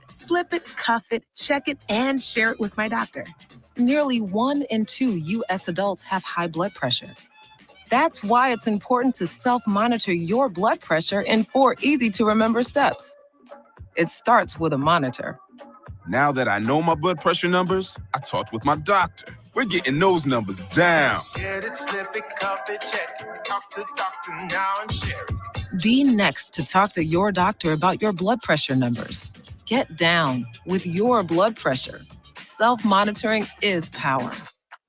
Slip it, cuff it, check it, and share it with my doctor. Nearly 1 in 2 U.S. adults have high blood pressure. That's why it's important to self-monitor your blood pressure in 4 easy-to-remember steps. It starts with a monitor. Now that I know my blood pressure numbers, I talked with my doctor. We're getting those numbers down. Get it, slip it, cuff it, check it. Talk to doctor now and share it. Be next to talk to your doctor about your blood pressure numbers. Get down with your blood pressure. Self-monitoring is power.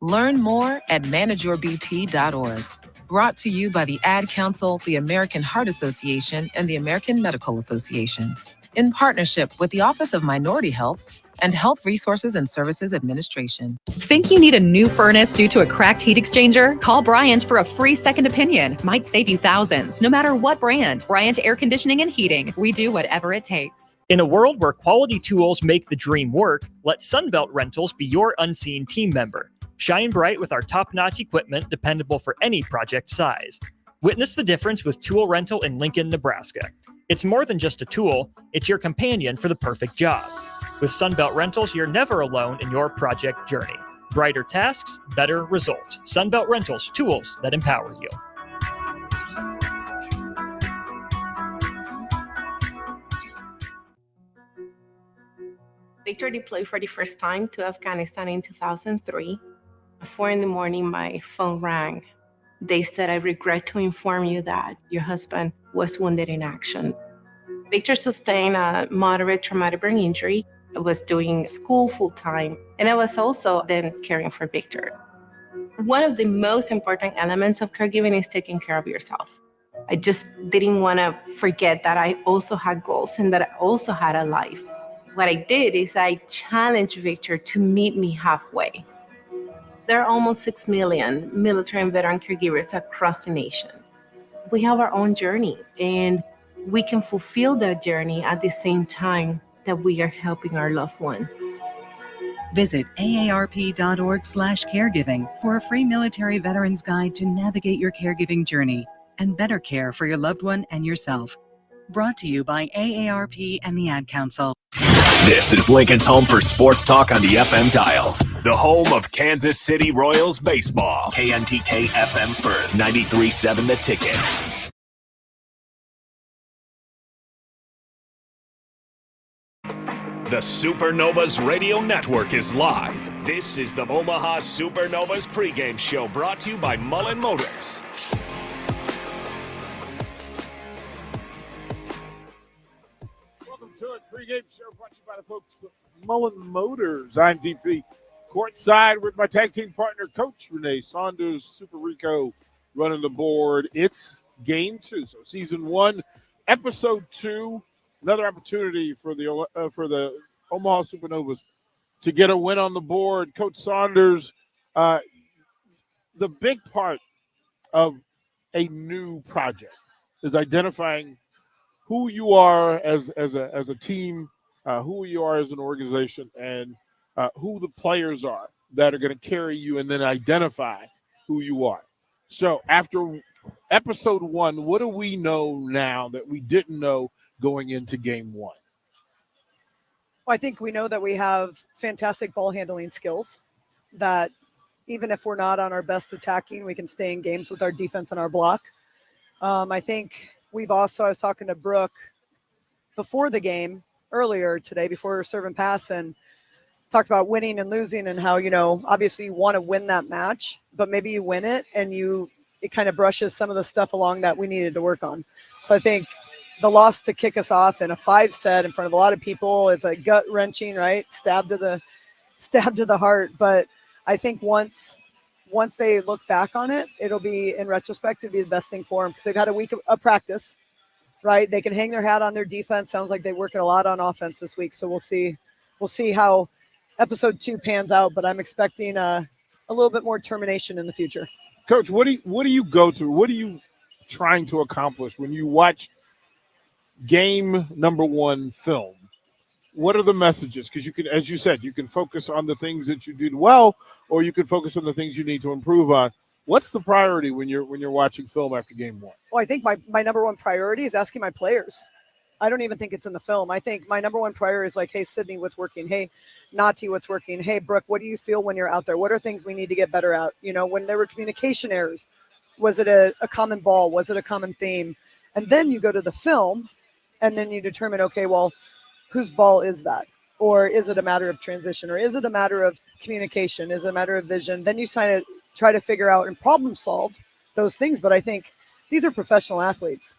Learn more at manageyourbp.org. Brought to you by the Ad Council, the American Heart Association, and the American Medical Association, in partnership with the Office of Minority Health and Health Resources and Services Administration. Think you need a new furnace due to a cracked heat exchanger? Call Bryant for a free second opinion. Might save you thousands, no matter what brand. Bryant Air Conditioning and Heating. We do whatever it takes. In a world where quality tools make the dream work, let Sunbelt Rentals be your unseen team member. Shine bright with our top-notch equipment, dependable for any project size. Witness the difference with tool rental in Lincoln, Nebraska. It's more than just a tool, it's your companion for the perfect job. With Sunbelt Rentals, you're never alone in your project journey. Brighter tasks, better results. Sunbelt Rentals, tools that empower you. Victor deployed for the first time to Afghanistan in 2003. At 4 in the morning, my phone rang. They said, "I regret to inform you that your husband was wounded in action." Victor sustained a moderate traumatic brain injury. I was doing school full-time, and I was also then caring for Victor. One of the most important elements of caregiving is taking care of yourself. I just didn't want to forget that I also had goals and that I also had a life. What I did is I challenged Victor to meet me halfway. There are almost 6 million military and veteran caregivers across the nation. We have our own journey, and we can fulfill that journey at the same time that we are helping our loved one. Visit aarp.org/caregiving for a free military veterans guide to navigate your caregiving journey and better care for your loved one and yourself. Brought to you by AARP and the Ad Council. This is Lincoln's home for sports talk on the FM dial. The home of Kansas City Royals baseball. KNTK FM Firth, 93.7 The Ticket. The Supernovas Radio Network is live. This is the Omaha Supernovas pregame show brought to you by Mullen Motors. Welcome to it. Pregame show brought to you by the folks at Mullen Motors. I'm DP. Courtside with my tag team partner, Coach Renee Saunders, Super Rico running the board. It's game 2. So season 1, episode 2. Another opportunity for the Omaha Supernovas to get a win on the board. Coach Saunders, the big part of a new project is identifying who you are as a team, who you are as an organization, and who the players are that are going to carry you, and then identify who you are. So after episode 1, what do we know now that we didn't know going into game 1? Well, I think we know that we have fantastic ball handling skills, that even if we're not on our best attacking, we can stay in games with our defense and our block. I think we've also, I was talking to Brooke before the game earlier today, before serve and pass, and talked about winning and losing and how, obviously you want to win that match, but maybe you win it and it kind of brushes some of the stuff along that we needed to work on. So I think the loss to kick us off in a 5 set in front of a lot of people is a gut wrenching, right? Stab to the heart. But I think once they look back on it, it'll be, in retrospect, it'll be the best thing for them because they've had a week of practice, right? They can hang their hat on their defense. Sounds like they're working a lot on offense this week. So we'll see how episode 2 pans out, but I'm expecting a little bit more termination in the future. Coach, what do you go through? What are you trying to accomplish when you watch game number 1 film? What are the messages? Because you can, as you said, you can focus on the things that you did well, or you can focus on the things you need to improve on. What's the priority when you're watching film after game 1? Well, I think my number 1 priority is asking my players, I don't even think it's in the film. I think my number one priority is like, hey, Sydney, what's working? Hey, Nati, what's working? Hey, Brooke, what do you feel when you're out there? What are things we need to get better at? You know, when there were communication errors, was it a common ball? Was it a common theme? And then you go to the film and then you determine, okay, well, whose ball is that? Or is it a matter of transition? Or is it a matter of communication? Is it a matter of vision? Then you try to figure out and problem solve those things. But I think these are professional athletes.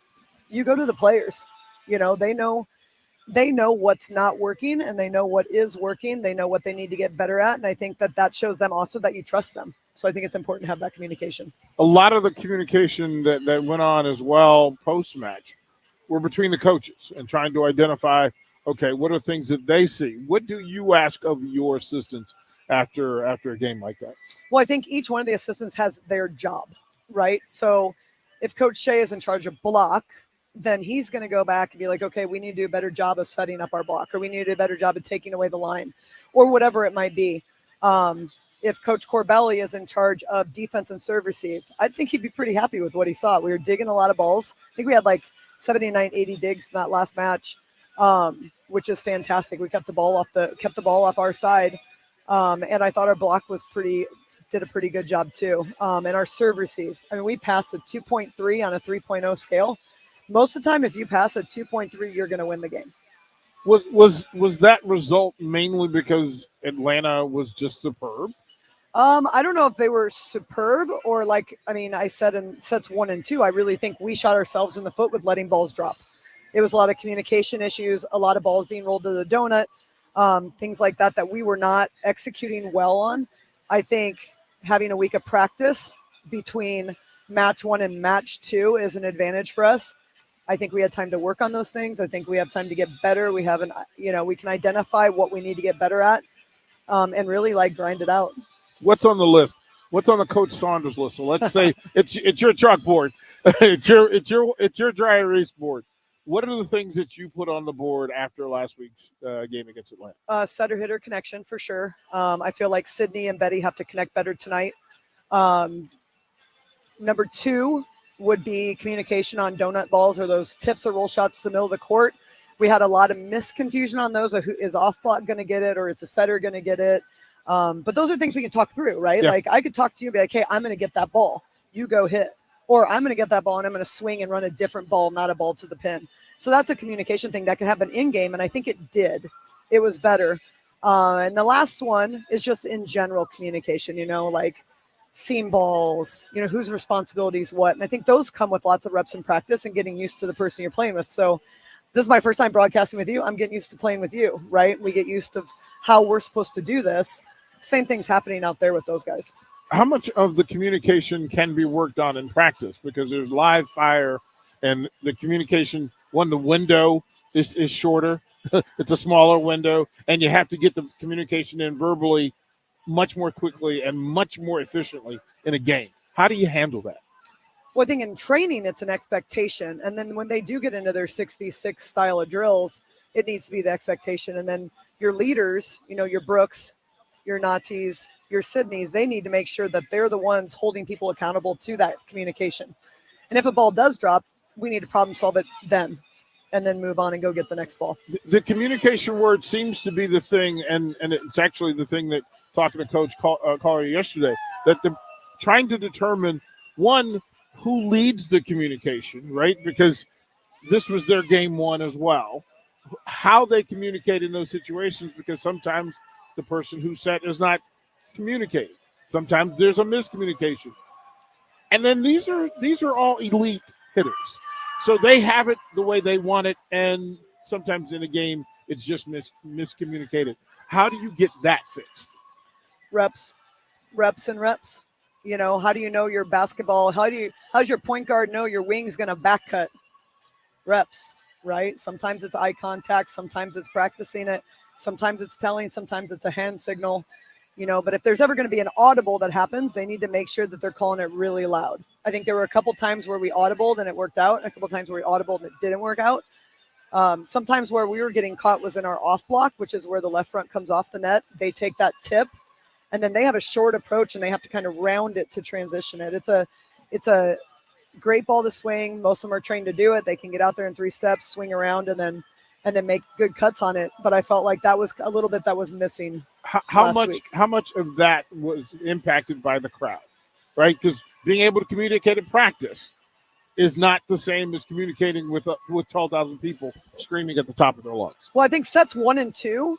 You go to the players, you know, they know what's not working and they know what is working. They know what they need to get better at. And I think that shows them also that you trust them. So I think it's important to have that communication. A lot of the communication that went on as well post-match were between the coaches and trying to identify, okay, what are things that they see? What do you ask of your assistants after a game like that? Well, I think each one of the assistants has their job, right? So if Coach Shea is in charge of block, then he's going to go back and be like, okay, we need to do a better job of setting up our block, or we need to do a better job of taking away the line, or whatever it might be. If Coach Corbelli is in charge of defense and serve receive, I think he'd be pretty happy with what he saw. We were digging a lot of balls. I think we had like 79, 80 digs in that last match, which is fantastic. We kept the ball off our side. And I thought our block did a pretty good job too. And our serve receive, I mean, we passed a 2.3 on a 3.0 scale. Most of the time, if you pass a 2.3, you're going to win the game. Was that result mainly because Atlanta was just superb? I don't know if they were superb or I said in sets 1 and 2, I really think we shot ourselves in the foot with letting balls drop. It was a lot of communication issues, a lot of balls being rolled to the donut, things like that we were not executing well on. I think having a week of practice between match 1 and match 2 is an advantage for us. I think we had time to work on those things. I think we have time to get better. We can identify what we need to get better at, and really grind it out. What's on the list? What's on the Coach Saunders list? So let's say it's your chalkboard, it's your dry erase board. What are the things that you put on the board after last week's game against Atlanta? Setter hitter connection for sure. I feel like Sydney and Betty have to connect better tonight. Number 2 would be communication on donut balls or those tips or roll shots to the middle of the court. We had a lot of misconfusion on those. Who is off block going to get it, or is the setter going to get it? But those are things we can talk through, right? Yeah. Like I could talk to you and be like, hey, I'm going to get that ball. You go hit. Or I'm going to get that ball and I'm going to swing and run a different ball, not a ball to the pin. So that's a communication thing that can happen in game. And I think it did. It was better. And the last one is just in general communication, like seam balls, whose responsibility is what. And I think those come with lots of reps in practice and getting used to the person you're playing with. So this is my first time broadcasting with you. I'm getting used to playing with you, right? We get used to how we're supposed to do this. Same thing's happening out there with those guys. How much of the communication can be worked on in practice? Because there's live fire and the communication, the window is shorter. It's a smaller window, and you have to get the communication in verbally much more quickly and much more efficiently in a game. How do you handle that? Well, I think in training, it's an expectation. And then when they do get into their 66 style of drills, it needs to be the expectation. And then your leaders, your Brooks, your Natis, your Sydneys, they need to make sure that they're the ones holding people accountable to that communication. And if a ball does drop, we need to problem solve it then, and then move on and go get the next ball. The communication word seems to be the thing, and it's actually the thing that, talking to Coach Collier yesterday, that they're trying to determine, one, who leads the communication, right? Because this was their game 1 as well. How they communicate in those situations, because sometimes the person who set is not communicating. Sometimes there's a miscommunication. And then these are all elite hitters. So they have it the way they want it, and sometimes in a game it's just miscommunicated. How do you get that fixed? Reps. How do you know your basketball? How's your point guard know your wing's going to back cut? Reps, right? Sometimes it's eye contact. Sometimes it's practicing it. Sometimes it's telling. Sometimes it's a hand signal. But if there's ever going to be an audible that happens, they need to make sure that they're calling it really loud. I think there were a couple times where we audibled and it worked out, and a couple times where we audibled and it didn't work out. Sometimes where we were getting caught was in our off block, which is where the left front comes off the net. They take that tip, and then they have a short approach, and they have to kind of round it to transition it. It's a great ball to swing. Most of them are trained to do it. They can get out there in 3 steps, swing around, and then make good cuts on it. But I felt like that was a little bit that was missing. How much of that was impacted by the crowd, right? Because being able to communicate in practice is not the same as communicating with 12,000 people screaming at the top of their lungs. Well, I think sets 1 and 2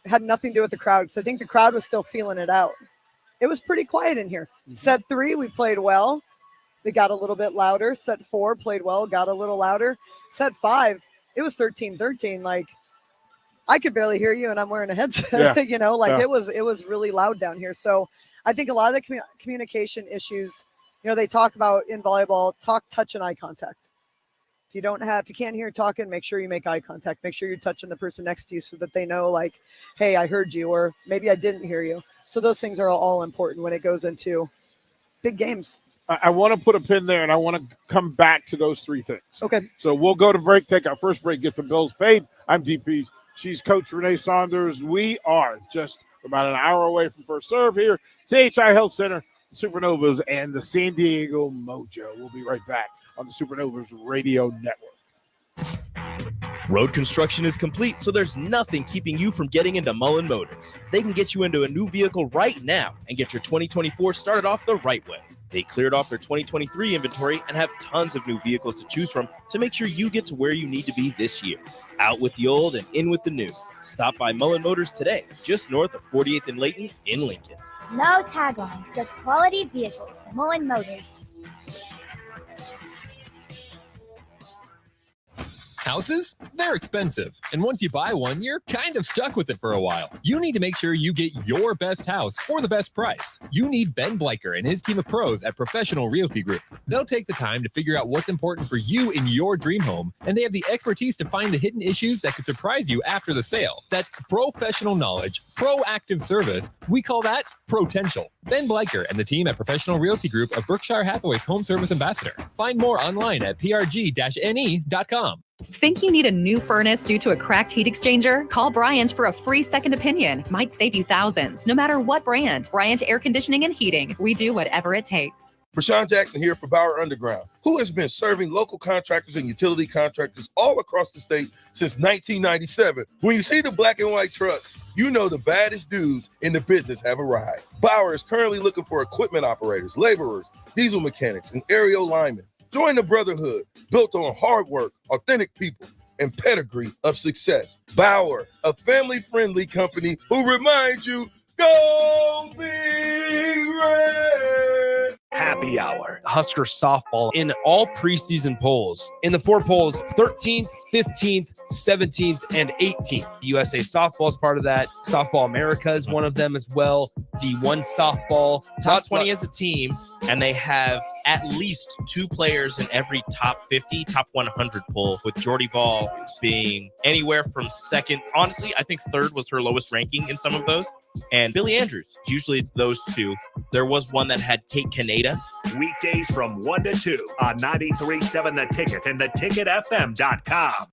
had nothing to do with the crowd, because I think the crowd was still feeling it out. It was pretty quiet in here. Mm-hmm. Set 3, we played well. They got a little bit louder. Set 4, played well, got a little louder. Set 5, it was 13-13. Like, I could barely hear you, and I'm wearing a headset. Yeah. It was really loud down here. So I think a lot of the communication issues, they talk about in volleyball, talk, touch, and eye contact. If you can't hear talking, make sure you make eye contact. Make sure you're touching the person next to you so that they know, like, hey, I heard you, or maybe I didn't hear you. So those things are all important when it goes into big games. I want to put a pin there, and I want to come back to those 3 things. Okay. So we'll go to break, take our first break, get some bills paid. I'm DP. She's Coach Renee Saunders. We are just about an hour away from first serve here. CHI Health Center, Supernovas, and the San Diego Mojo. We'll be right back on the Supernovas Radio Network. Road construction is complete, so there's nothing keeping you from getting into Mullen Motors. They can get you into a new vehicle right now and get your 2024 started off the right way. They cleared off their 2023 inventory and have tons of new vehicles to choose from to make sure you get to where you need to be this year. Out with the old and in with the new. Stop by Mullen Motors today, just north of 48th and Layton in Lincoln. No tagline, just quality vehicles. Mullen Motors. Houses? They're expensive. And once you buy one, you're kind of stuck with it for a while. You need to make sure you get your best house for the best price. You need Ben Bleicher and his team of pros at Professional Realty Group. They'll take the time to figure out what's important for you in your dream home, and they have the expertise to find the hidden issues that could surprise you after the sale. That's professional knowledge, proactive service. We call that potential. Ben Bleicher and the team at Professional Realty Group of Berkshire Hathaway's home service ambassador. Find more online at prg-ne.com. Think you need a new furnace due to a cracked heat exchanger? Call Bryant for a free second opinion. Might save you thousands, no matter what brand. Bryant Air Conditioning and Heating. We do whatever it takes. Rashawn Jackson here for Bauer Underground, who has been serving local contractors and utility contractors all across the state since 1997. When you see the black and white trucks, you know the baddest dudes in the business have arrived. Bauer is currently looking for equipment operators, laborers, diesel mechanics, and aerial linemen. Join the brotherhood built on hard work, authentic people, and pedigree of success. Bauer, a family-friendly company who reminds you, go Big Red! Happy Hour. Husker softball in all preseason polls. In the 4 polls, 13th, 15th, 17th, and 18th. USA Softball is part of that. Softball America is one of them as well. D1 Softball. Top 20 as a team, and they have at least 2 players in every top 50, top 100 poll, with Jordy Ball being anywhere from second. Honestly, I think third was her lowest ranking in some of those. And Billy Andrews. Usually it's those 2. There was one that had Kate Kaneda. Weekdays from 1 to 2 on 93.7 The Ticket and theticketfm.com.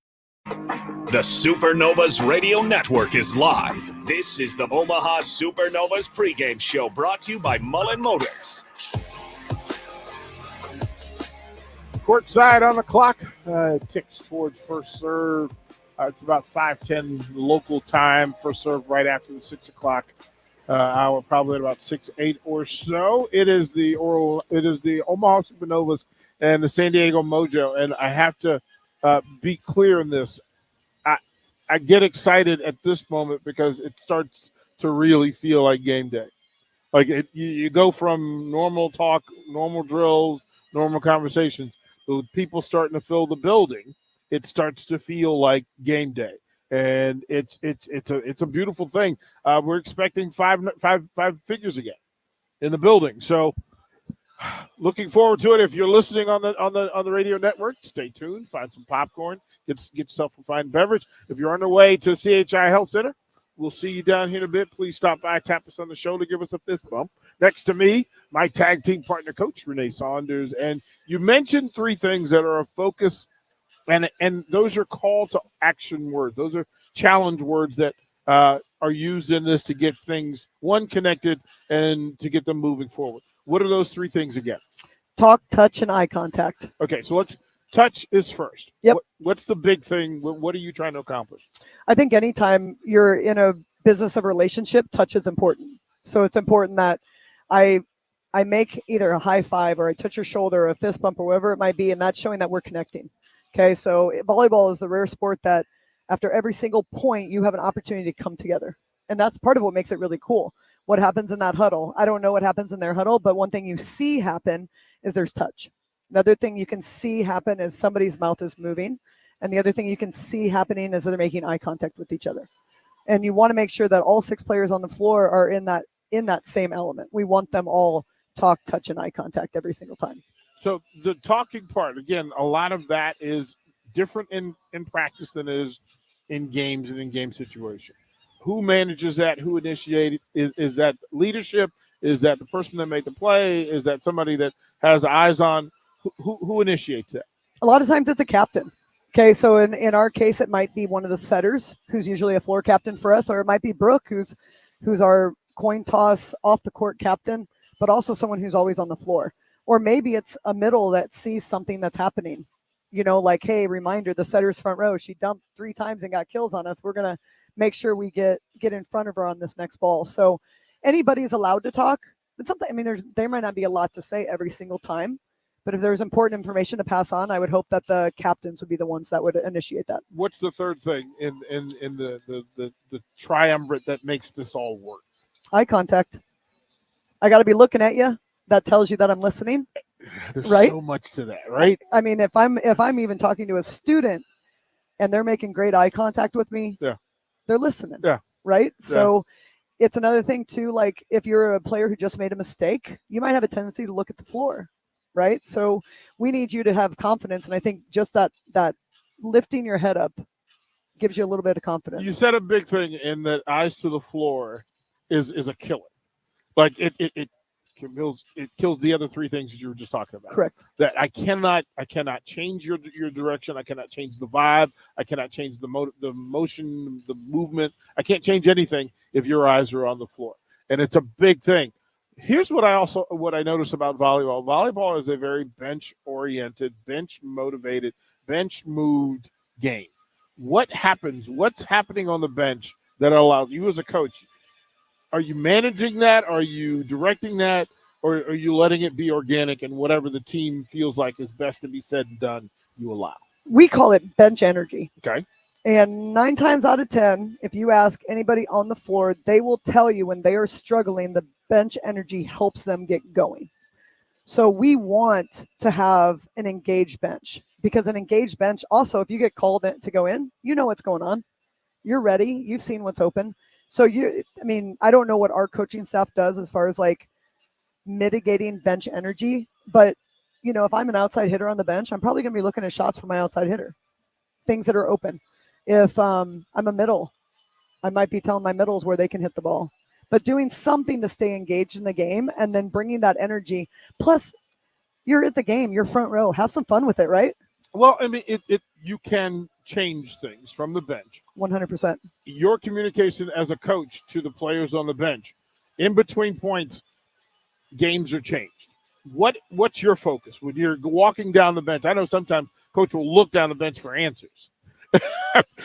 The Supernovas Radio Network is live. This is the Omaha Supernovas pregame show brought to you by Mullen Motors. Courtside on the clock. Ticks towards first serve. It's about 5:10 local time. First serve right after the 6 o'clock hour, probably at about 6:08 or so. It is the Omaha Supernovas and the San Diego Mojo, and I have to be clear in this. I get excited at this moment because it starts to really feel like game day. Like you go from normal talk, normal drills, normal conversations, but with people starting to fill the building, it starts to feel like game day, and it's a beautiful thing. We're expecting five figures again in the building, so looking forward to it. If you're listening on the radio network, stay tuned. Find some popcorn. Get yourself a fine beverage. If you're on the way to CHI Health Center, we'll see you down here in a bit. Please stop by, tap us on the shoulder, give us a fist bump. Next to me, my tag team partner, Coach Renee Saunders. And you mentioned 3 things that are a focus, and those are call to action words. Those are challenge words that are used in this to get things, one, connected, and to get them moving forward. What are those 3 things again? Talk, touch, and eye contact. Okay, so touch is first. Yep. What's the big thing? What are you trying to accomplish? I think anytime you're in a business of relationship, touch is important. So it's important that I make either a high five or I touch your shoulder or a fist bump or whatever it might be, and that's showing that we're connecting. Okay, so volleyball is the rare sport that after every single point, you have an opportunity to come together. And that's part of what makes it really cool. What happens in that huddle? I don't know what happens in their huddle, but one thing you see happen is there's touch. Another thing you can see happen is somebody's mouth is moving. And the other thing you can see happening is that they're making eye contact with each other. And you want to make sure that all 6 players on the floor are in that same element. We want them all talk, touch, and eye contact every single time. So the talking part, again, a lot of that is different in practice than it is in games and in game situations. Who manages that? Who initiated? Is that leadership? Is that the person that made the play? Is that somebody that has eyes on? Who initiates that? A lot of times it's a captain. Okay, so in our case, it might be one of the setters, who's usually a floor captain for us, or it might be Brooke, who's our coin toss off the court captain, but also someone who's always on the floor. Or maybe it's a middle that sees something that's happening. Like, hey, reminder, the setter's front row, she dumped 3 times and got kills on us. We're going to make sure we get in front of her on this next ball. So anybody's allowed to talk. But there might not be a lot to say every single time. But if there's important information to pass on, I would hope that the captains would be the ones that would initiate that. What's the third thing in the triumvirate that makes this all work? Eye contact. I got to be looking at you. That tells you that I'm listening. There's right? so much to that, right? I mean, if I'm even talking to a student and they're making great eye contact with me, yeah, they're listening. Yeah. Right. Yeah. So it's another thing too. Like if you're a player who just made a mistake, you might have a tendency to look at the floor. Right. So we need you to have confidence. And I think just that lifting your head up gives you a little bit of confidence. You said a big thing in that eyes to the floor is a killer. Like it kills the other 3 things you were just talking about. Correct. That I cannot change your direction. I cannot change the vibe. I cannot change the motion, the movement. I can't change anything if your eyes are on the floor. And it's a big thing. Here's what I notice about volleyball. Volleyball is a very bench-oriented, bench-motivated, bench-moved game. What's happening on the bench that allows you as a coach? Are you managing that? Are you directing that? Or are you letting it be organic and whatever the team feels like is best to be said and done, you allow? We call it bench energy. Okay. And 9 times out of 10, if you ask anybody on the floor, they will tell you when they are struggling, the bench energy helps them get going. So we want to have an engaged bench, because an engaged bench also, if you get called to go in, you know what's going on. You're ready. You've seen what's open. So I don't know what our coaching staff does as far as like mitigating bench energy, but if I'm an outside hitter on the bench, I'm probably going to be looking at shots from my outside hitter, things that are open. If I'm a middle, I might be telling my middles where they can hit the ball, but doing something to stay engaged in the game and then bringing that energy. Plus, you're at the game, you're front row. Have some fun with it, right? Well, I mean, you can change things from the bench. 100%. Your communication as a coach to the players on the bench, in between points, games are changed. What's your focus when you're walking down the bench? I know sometimes coach will look down the bench for answers.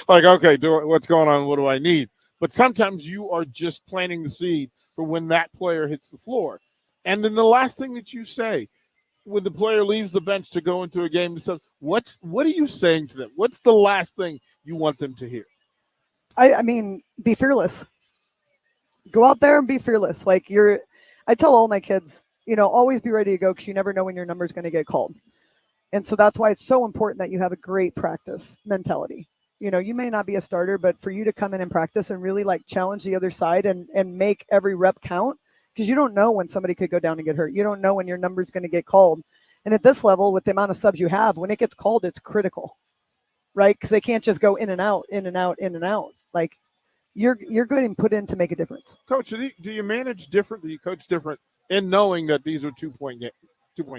Like, okay, what's going on? What do I need? But sometimes you are just planting the seed for when that player hits the floor. And then the last thing that you say when the player leaves the bench to go into a game, what are you saying to them? What's the last thing you want them to hear? I mean, be fearless. Go out there and be fearless. Like I tell all my kids, always be ready to go, because you never know when your number is going to get called. And so that's why it's so important that you have a great practice mentality. You may not be a starter, but for you to come in and practice and really like challenge the other side and make every rep count, because you don't know when somebody could go down and get hurt. You don't know when your number is going to get called. And at this level, with the amount of subs you have, when it gets called, it's critical, right? Because they can't just go in and out, in and out, in and out. Like you're good and put in to make a difference. Coach, do you manage different? Do you coach different in knowing that these are 2-point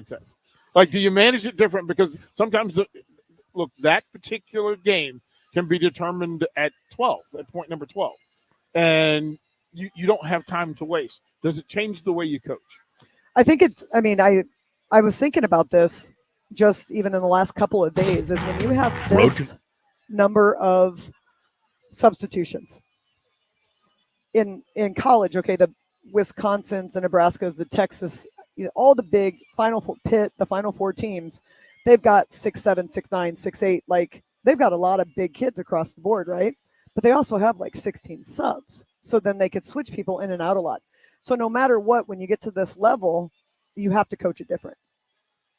sets? Like, do you manage it different? Because sometimes, that particular game can be determined at 12, at point number 12. And you don't have time to waste. Does it change the way you coach? I think I I was thinking about this just even in the last couple of days, is when you have this number of substitutions in college, okay, the Wisconsins, the Nebraskas, the Texas, all the big Final Four, Pitt, the Final Four teams, they've got 6'7", 6'9", 6'8", like they've got a lot of big kids across the board, right? But they also have like 16 subs, so then they could switch people in and out a lot. So no matter what, when you get to this level, you have to coach it different.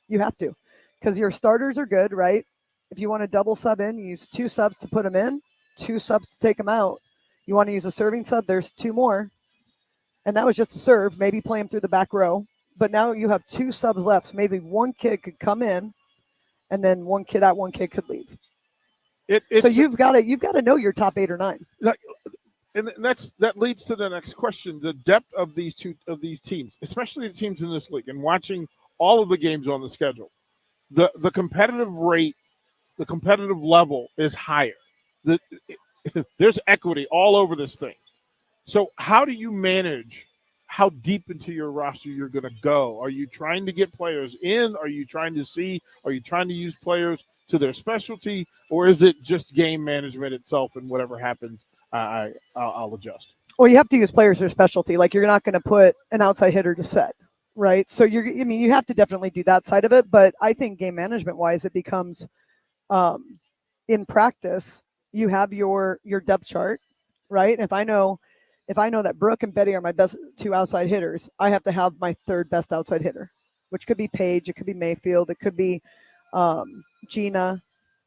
You have to, because your starters are good, right? If you want to double sub in, you use 2 subs to put them in, 2 subs to take them out. You want to use a serving sub, there's 2 more. And that was just a serve, maybe play him through the back row. But now you have 2 subs left. So maybe one kid could come in, and then one kid could leave. So you've got to know your top 8 or 9. And that leads to the next question: the depth of these teams, especially the teams in this league, and watching all of the games on the schedule, the competitive rate, the competitive level is higher. There's equity all over this thing. So how do you manage how deep into your roster you're going to go? Are you trying to get players in? Are you trying to use players to their specialty? Or is it just game management itself, and whatever happens, I'll adjust? Well, you have to use players to their specialty. Like, you're not going to put an outside hitter to set, right? So you have to definitely do that side of it. But I think game management wise, it becomes in practice, you have your depth chart, right? If I know that Brooke and Betty are my best 2 outside hitters, I have to have my 3rd best outside hitter, which could be Paige, it could be Mayfield, it could be Gina.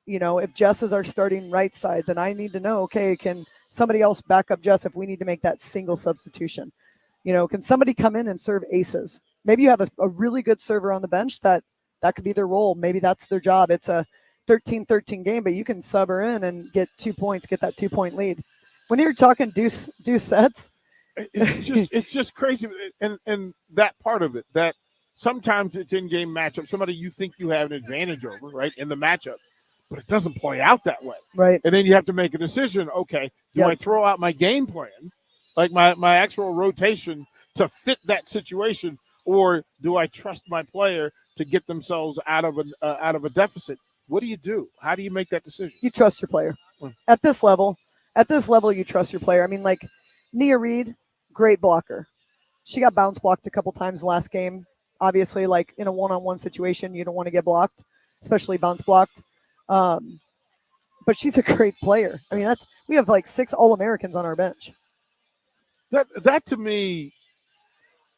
If Jess is our starting right side, then I need to know, okay, can somebody else back up Jess if we need to make that single substitution? Can somebody come in and serve aces? Maybe you have a really good server on the bench that could be their role. Maybe that's their job. It's a 13-13 game, but you can sub her in and get 2 points, get that 2-point lead. When you're talking deuce sets, it's just crazy, and that part of it, that sometimes it's in-game matchup, somebody you think you have an advantage over, right, in the matchup, but it doesn't play out that way, right? And then you have to make a decision. Okay, do I throw out my game plan, like my actual rotation, to fit that situation, or do I trust my player to get themselves out of a deficit? What do you do? How do you make that decision? You trust your player at this level. At this level, you trust your player. I mean, like Nia Reed, great blocker. She got bounce blocked a couple times last game. Obviously, like in a one-on-one situation, you don't want to get blocked, especially bounce blocked. But she's a great player. I mean, we have like 6 All-Americans on our bench. That to me,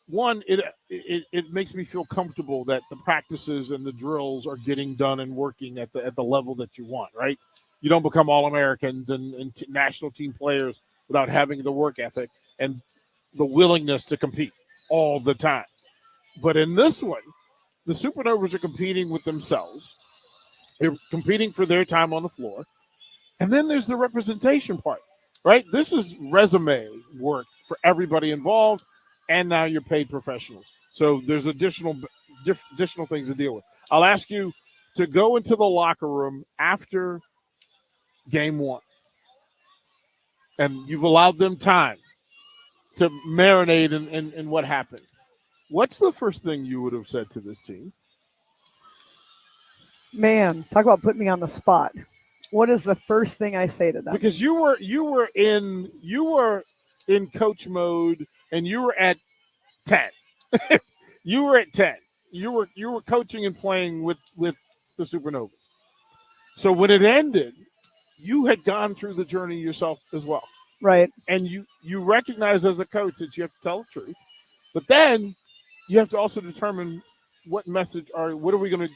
one, it makes me feel comfortable that the practices and the drills are getting done and working at the level that you want, right? You don't become All-Americans and national team players without having the work ethic and the willingness to compete all the time. But in this one, the Supernovas are competing with themselves. They're competing for their time on the floor. And then there's the representation part, right? This is resume work for everybody involved, and now you're paid professionals. So there's additional things to deal with. I'll ask you to go into the locker room after game 1, and you've allowed them time to marinate in what happened. What's the first thing you would have said to this team? Man, talk about putting me on the spot. What is the first thing I say to them? Because you were in coach mode, and you were at 10. You were at 10. You were coaching and playing with the Supernovas. So when it ended, you had gone through the journey yourself as well. Right. And you recognize as a coach that you have to tell the truth. But then you have to also determine what message where are we going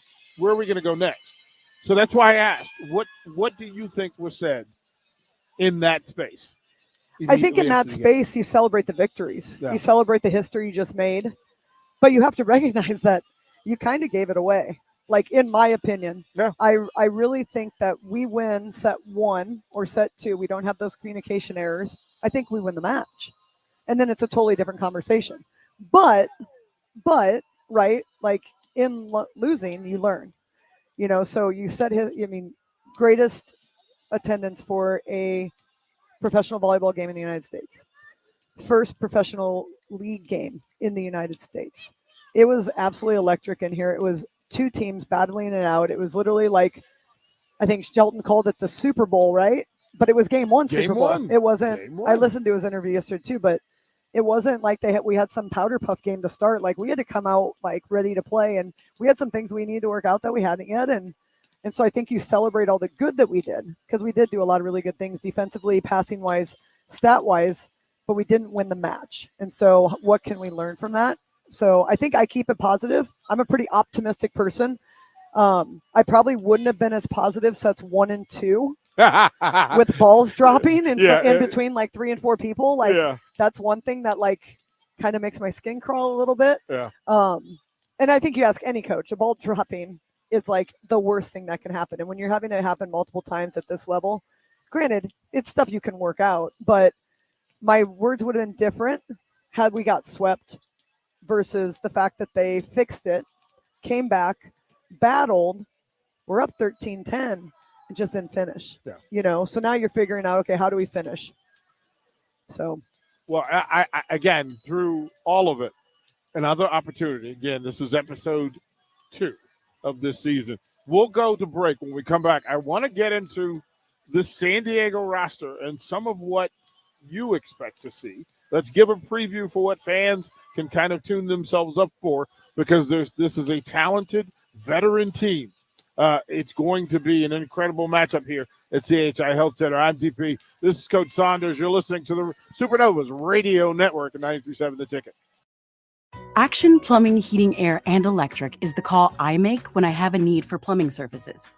to go next? So that's why I asked, what do you think was said in that space? I think in that space, you celebrate the victories. Yeah. You celebrate the history you just made. But you have to recognize that you kind of gave it away. Like, in my opinion, yeah. I really think that we win set 1 or set 2. We don't have those communication errors. I think we win the match. And then it's a totally different conversation. But right, like in losing, you learn. So you said greatest attendance for a professional volleyball game in the United States. First professional league game in the United States. It was absolutely electric in here. It was two teams battling it out. It was literally like, I think Shelton called it the Super Bowl, right? But it was game one Super Bowl. It wasn't. I listened to his interview yesterday too, but it wasn't like we had some powder puff game to start. Like we had to come out like ready to play, and we had some things we needed to work out that we hadn't yet. And so I think you celebrate all the good that we did, because we did do a lot of really good things defensively, passing wise, stat wise, but we didn't win the match. And so what can we learn from that? So I think I keep it positive. I'm a pretty optimistic person. I probably wouldn't have been as positive sets 1 and 2 with balls dropping in between like 3 and 4 people. Like that's one thing that like kind of makes my skin crawl a little bit. And I think you ask any coach, a ball dropping is like the worst thing that can happen. And when you're having it happen multiple times at this level, granted, it's stuff you can work out, but my words would have been different had we got swept versus the fact that they fixed it, came back, battled, we're up 13-10, and just didn't finish. So now you're figuring out, okay, how do we finish? So, well, I again, through all of it, another opportunity. Again, this is episode 2 of this season. We'll go to break. When we come back, I want to get into the San Diego roster and some of what you expect to see. Let's give a preview for what fans can kind of tune themselves up for, because this is a talented veteran team. It's going to be an incredible matchup here at CHI Health Center. I'm DP. This is Coach Saunders. You're listening to the Supernovas Radio Network at 93.7 The Ticket. Action Plumbing, Heating, Air, and Electric is the call I make when I have a need for plumbing services.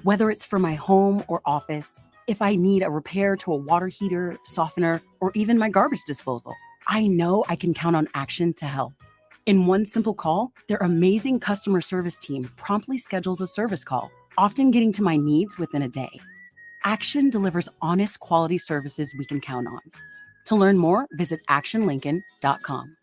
Whether it's for my home or office, if I need a repair to a water heater, softener, or even my garbage disposal, I know I can count on Action to help. In one simple call, their amazing customer service team promptly schedules a service call, often getting to my needs within a day. Action delivers honest, quality services we can count on. To learn more, visit actionlincoln.com.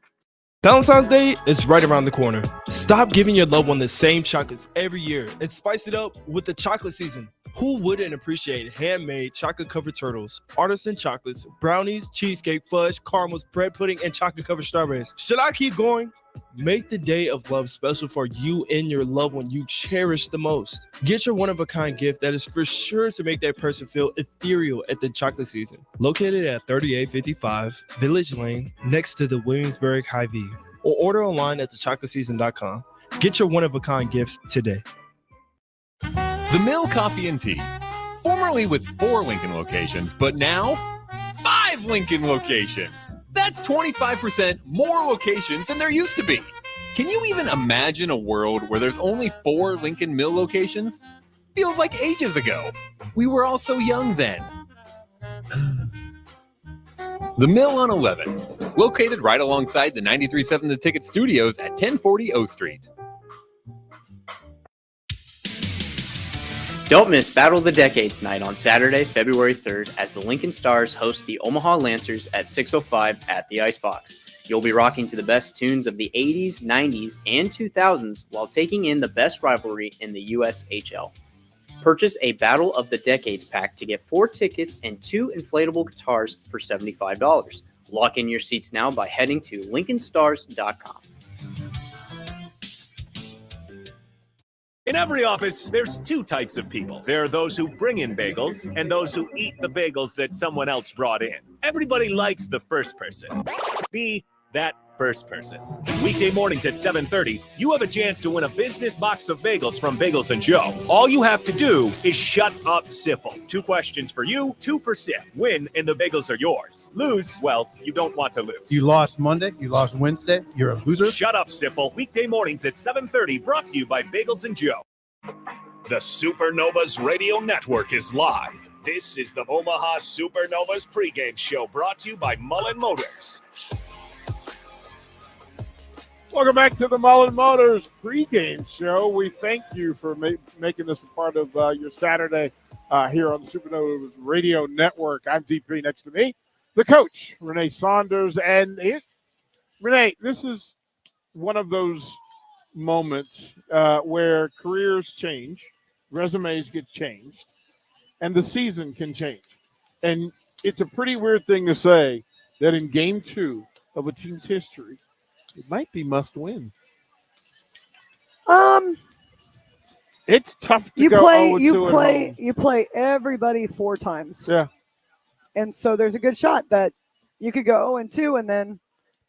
Valentine's Day is right around the corner. Stop giving your loved one the same chocolates every year and spice it up with the chocolate season. Who wouldn't appreciate handmade chocolate-covered turtles, artisan chocolates, brownies, cheesecake, fudge, caramels, bread pudding, and chocolate-covered strawberries? Should I keep going? Make the day of love special for you and your loved one you cherish the most. Get your one-of-a-kind gift that is for sure to make that person feel ethereal at the chocolate season. Located at 3855 Village Lane, next to the Williamsburg Hy-Vee, or order online at thechocolateseason.com. Get your one-of-a-kind gift today. The Mill Coffee and Tea, formerly with 4 Lincoln locations, but now 5 Lincoln locations. That's 25% more locations than there used to be. Can you even imagine a world where there's only 4 Lincoln Mill locations? Feels like ages ago. We were all so young then. The Mill on 11, located right alongside the 93.7 The Ticket Studios at 1040 O Street. Don't miss Battle of the Decades night on Saturday, February 3rd, as the Lincoln Stars host the Omaha Lancers at 6:05 at the Icebox. You'll be rocking to the best tunes of the 80s, 90s, and 2000s while taking in the best rivalry in the USHL. Purchase a Battle of the Decades pack to get 4 tickets and 2 inflatable guitars for $75. Lock in your seats now by heading to lincolnstars.com. In every office, there's 2 types of people. There are those who bring in bagels and those who eat the bagels that someone else brought in. Everybody likes the first person. Be that first person. Weekday mornings at 7:30, you have a chance to win a business box of bagels from Bagels & Joe. All you have to do is shut up, Sipple. 2 questions for you, 2 for Sip. Win, and the bagels are yours. Lose, well, you don't want to lose. You lost Monday, you lost Wednesday, you're a loser. Shut up, Sipple. Weekday mornings at 7:30, brought to you by Bagels & Joe. The Supernovas Radio Network is live. This is the Omaha Supernovas pregame show, brought to you by Mullen Motors. Welcome back to the Mullen Motors pregame show. We thank you for making this a part of your Saturday here on the Supernovas Radio Network. I'm DP. Next to me, the coach, Renee Saunders. And Renee, this is one of those moments where careers change, resumes get changed, and the season can change. And it's a pretty weird thing to say that in game 2 of a team's history, it might be must win. It's tough to You go play 0-2 you at play home. you play everybody 4 times. Yeah. And so there's a good shot that you could go 0-2 and then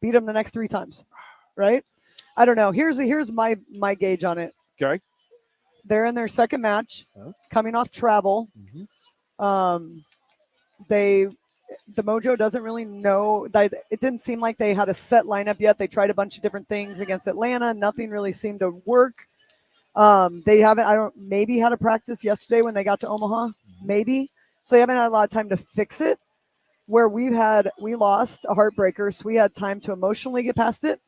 beat them the next 3 times. Right? I don't know. Here's my gauge on it. Okay. They're in their second match, coming off travel. The Mojo doesn't really know. It didn't seem like they had a set lineup yet. They tried a bunch of different things against Atlanta. Nothing really seemed to work. They haven't, maybe had a practice yesterday when they got to Omaha. Maybe. So they haven't had a lot of time to fix it. Where we lost a heartbreaker, so we had time to emotionally get past it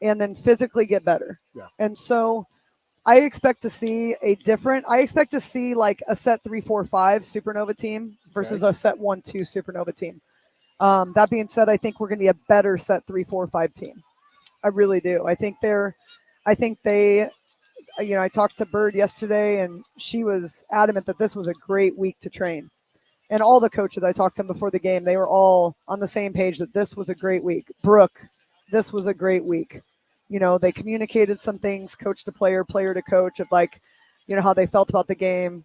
and then physically get better. Yeah. And so I expect to see like a set 3-4-5 Supernova team versus a set 1-2 Supernova team. That being said, I think we're going to be a better set 3-4-5 team. I really do. I think they, I talked to Bird yesterday and she was adamant that this was a great week to train. And all the coaches I talked to them before the game, they were all on the same page that this was a great week. Brooke, this was a great week. They communicated some things, coach to player, player to coach, of how they felt about the game,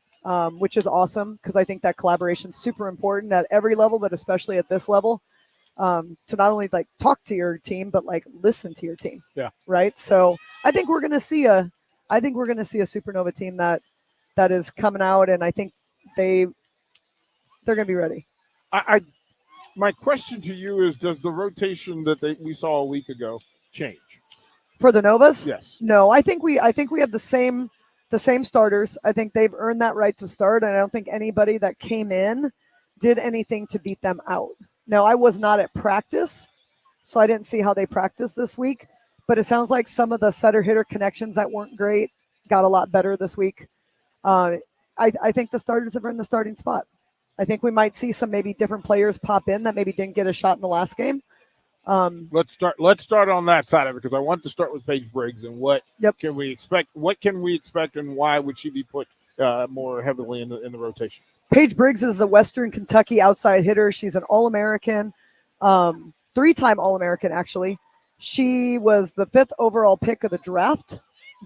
which is awesome because I think that collaboration is super important at every level, but especially at this level, to not only talk to your team, but listen to your team. Yeah. Right. So I think we're going to see a Supernova team that is coming out, and I think they're going to be ready. My question to you is: does the rotation that we saw a week ago change for the Novas? Yes. No, I think we have the same starters. I think they've earned that right to start, and I don't think anybody that came in did anything to beat them out. Now, I was not at practice, so I didn't see how they practiced this week, but it sounds like some of the setter-hitter connections that weren't great got a lot better this week. I think the starters have earned the starting spot. I think we might see some maybe different players pop in that maybe didn't get a shot in the last game. Let's start on that side of it because I want to start with Paige Briggs and what can we expect? What can we expect, and why would she be put more heavily in the rotation? Paige Briggs is the Western Kentucky outside hitter. She's an All-American, 3-time All-American actually. She was the 5th overall pick of the draft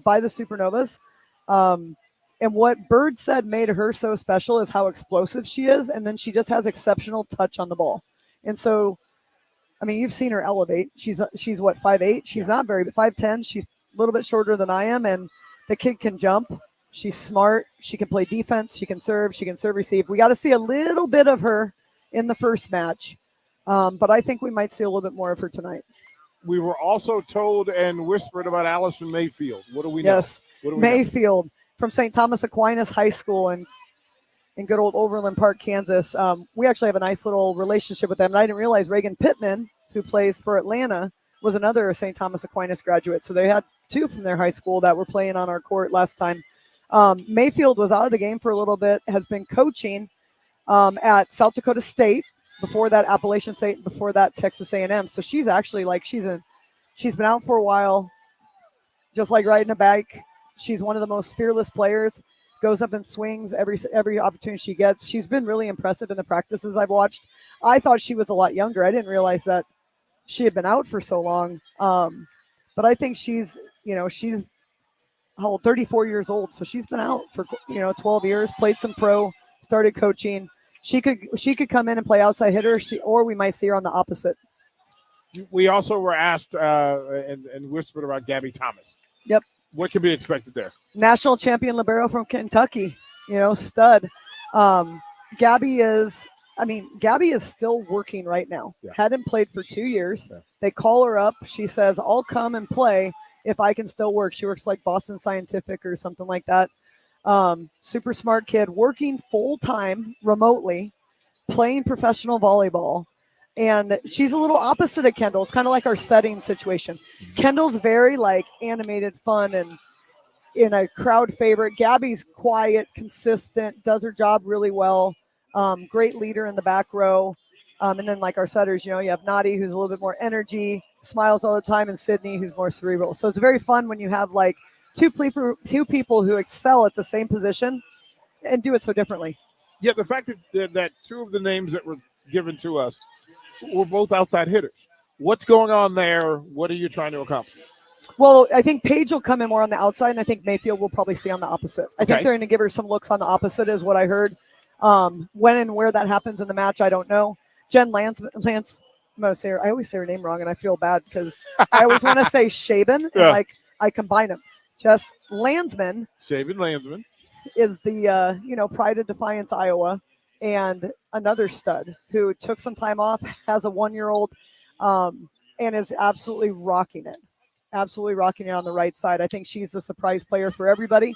by the Supernovas. And what Bird said made her so special is how explosive she is, and then she just has exceptional touch on the ball. And so, I mean, you've seen her elevate. She's what, 5'8"? She's not very 5'10". She's a little bit shorter than I am, and the kid can jump. She's smart. She can play defense. She can serve. She can serve receive. We got to see a little bit of her in the first match, but I think we might see a little bit more of her tonight. We were also told and whispered about Allison Mayfield. What do we know? Yes, Mayfield from St. Thomas Aquinas High School in good old Overland Park, Kansas. We actually have a nice little relationship with them. And I didn't realize Reagan Pittman, who plays for Atlanta, was another St. Thomas Aquinas graduate. So they had 2 from their high school that were playing on our court last time. Mayfield was out of the game for a little bit, has been coaching at South Dakota State, before that Appalachian State, before that Texas A&M. So she's actually she's been out for a while, just like riding a bike. She's one of the most fearless players, goes up and swings every opportunity she gets. She's been really impressive in the practices I've watched. I thought she was a lot younger. I didn't realize that she had been out for so long. But I think she's how old? 34 years old. So she's been out for 12 years, played some pro, started coaching. She could come in and play outside hitter, or we might see her on the opposite. We also were asked and whispered about Gabby Thomas. Yep. What can be expected there? National champion libero from Kentucky, stud. Gabby is still working right now. Yeah. Hadn't played for 2 years. Yeah. They call her up. She says, I'll come and play if I can still work. She works like Boston Scientific or something like that. Super smart kid, working full-time remotely, playing professional volleyball. And she's a little opposite of Kendall. It's kind of like our setting situation. Kendall's very animated, fun, and in a crowd favorite. Gabby's quiet, consistent, does her job really well. Great leader in the back row. And then our setters, you have Nadi, who's a little bit more energy, smiles all the time, and Sydney, who's more cerebral. So it's very fun when you have two people who excel at the same position and do it so differently. Yeah, the fact that 2 of the names that were given to us were both outside hitters. What's going on there? What are you trying to accomplish? Well, I think Paige will come in more on the outside, and I think Mayfield will probably see on the opposite. I think they're going to give her some looks on the opposite, is what I heard. When and where that happens in the match, I don't know. Jen Lance, I'm going to say I always say her name wrong, and I feel bad because I always want to say Shaban, and I combine them. Just Landsman. Shaban Landsman is the Pride of Defiance, Iowa, and another stud who took some time off, has a 1-year-old, and is absolutely rocking it. Absolutely rocking it on the right side. I think she's the surprise player for everybody.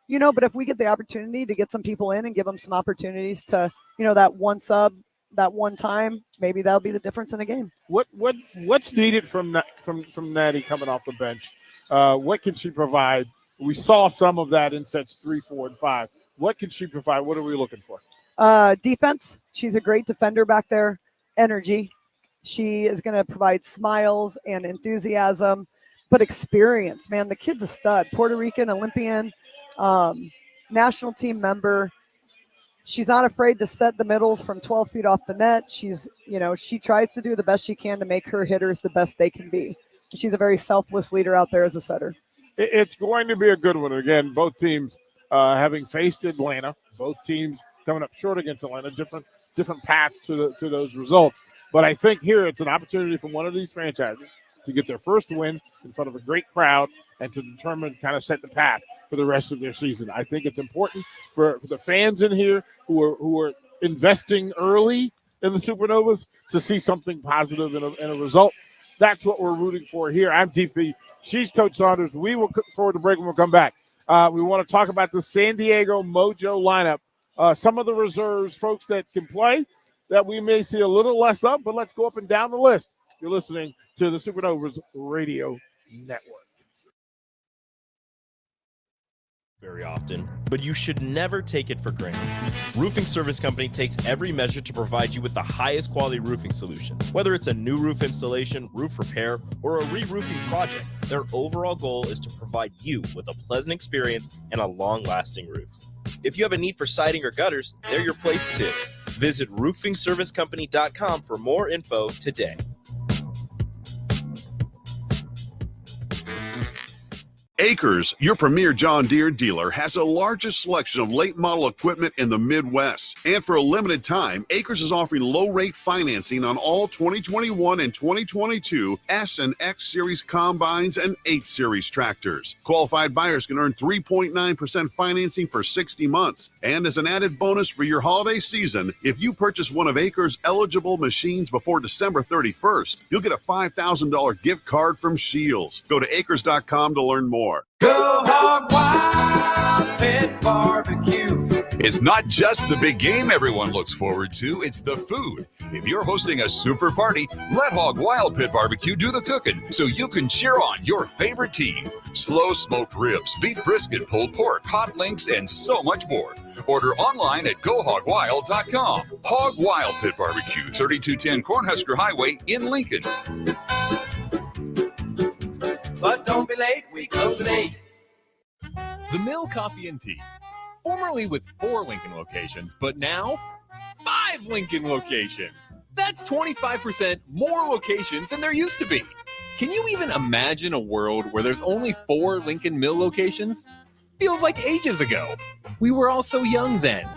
But if we get the opportunity to get some people in and give them some opportunities to, that one sub, that one time, maybe that'll be the difference in a game. What's needed from Natty coming off the bench? What can she provide? We saw some of that in sets 3, 4, and 5. What can she provide? What are we looking for? Defense. She's a great defender back there. Energy. She is going to provide smiles and enthusiasm, but experience. Man, the kid's a stud. Puerto Rican, Olympian, national team member. She's not afraid to set the middles from 12 feet off the net. She's, she tries to do the best she can to make her hitters the best they can be. She's a very selfless leader out there as a setter. It's going to be a good one. Again, both teams having faced Atlanta, both teams coming up short against Atlanta, different paths to those results. But I think here it's an opportunity for one of these franchises to get their first win in front of a great crowd and to determine, kind of set the path for the rest of their season. I think it's important for the fans in here who are investing early in the Supernovas to see something positive in a result. That's what we're rooting for here. I'm DP. She's Coach Saunders. We will look forward to break when we'll come back. We want to talk about the San Diego Mojo lineup. Some of the reserves, folks that can play, that we may see a little less of, but let's go up and down the list. You're listening to the Supernovas Radio Network. Very often, but you should never take it for granted. Roofing Service Company takes every measure to provide you with the highest quality roofing solution. Whether it's a new roof installation, roof repair, or a re-roofing project, their overall goal is to provide you with a pleasant experience and a long-lasting roof. If you have a need for siding or gutters, they're your place too. Visit roofingservicecompany.com for more info today. Acres, your premier John Deere dealer, has the largest selection of late model equipment in the Midwest. And for a limited time, Acres is offering low rate financing on all 2021 and 2022 S and X Series combines and 8 Series tractors. Qualified buyers can earn 3.9% financing for 60 months. And as an added bonus for your holiday season, if you purchase one of Acres' eligible machines before December 31st, you'll get a $5,000 gift card from Shields. Go to acres.com to learn more. Go Hog Wild Pit Barbecue. It's not just the big game everyone looks forward to, it's the food. If you're hosting a super party, let Hog Wild Pit Barbecue do the cooking so you can cheer on your favorite team. Slow smoked ribs, beef brisket, pulled pork, hot links, and so much more. Order online at GoHogWild.com. Hog Wild Pit Barbecue, 3210 Cornhusker Highway in Lincoln. But don't be late, we close at 8. The Mill Coffee and Tea, formerly with 4 Lincoln locations, but now 5 Lincoln locations. That's 25% more locations than there used to be. Can you even imagine a world where there's only 4 Lincoln Mill locations? Feels like ages ago. We were all so young then.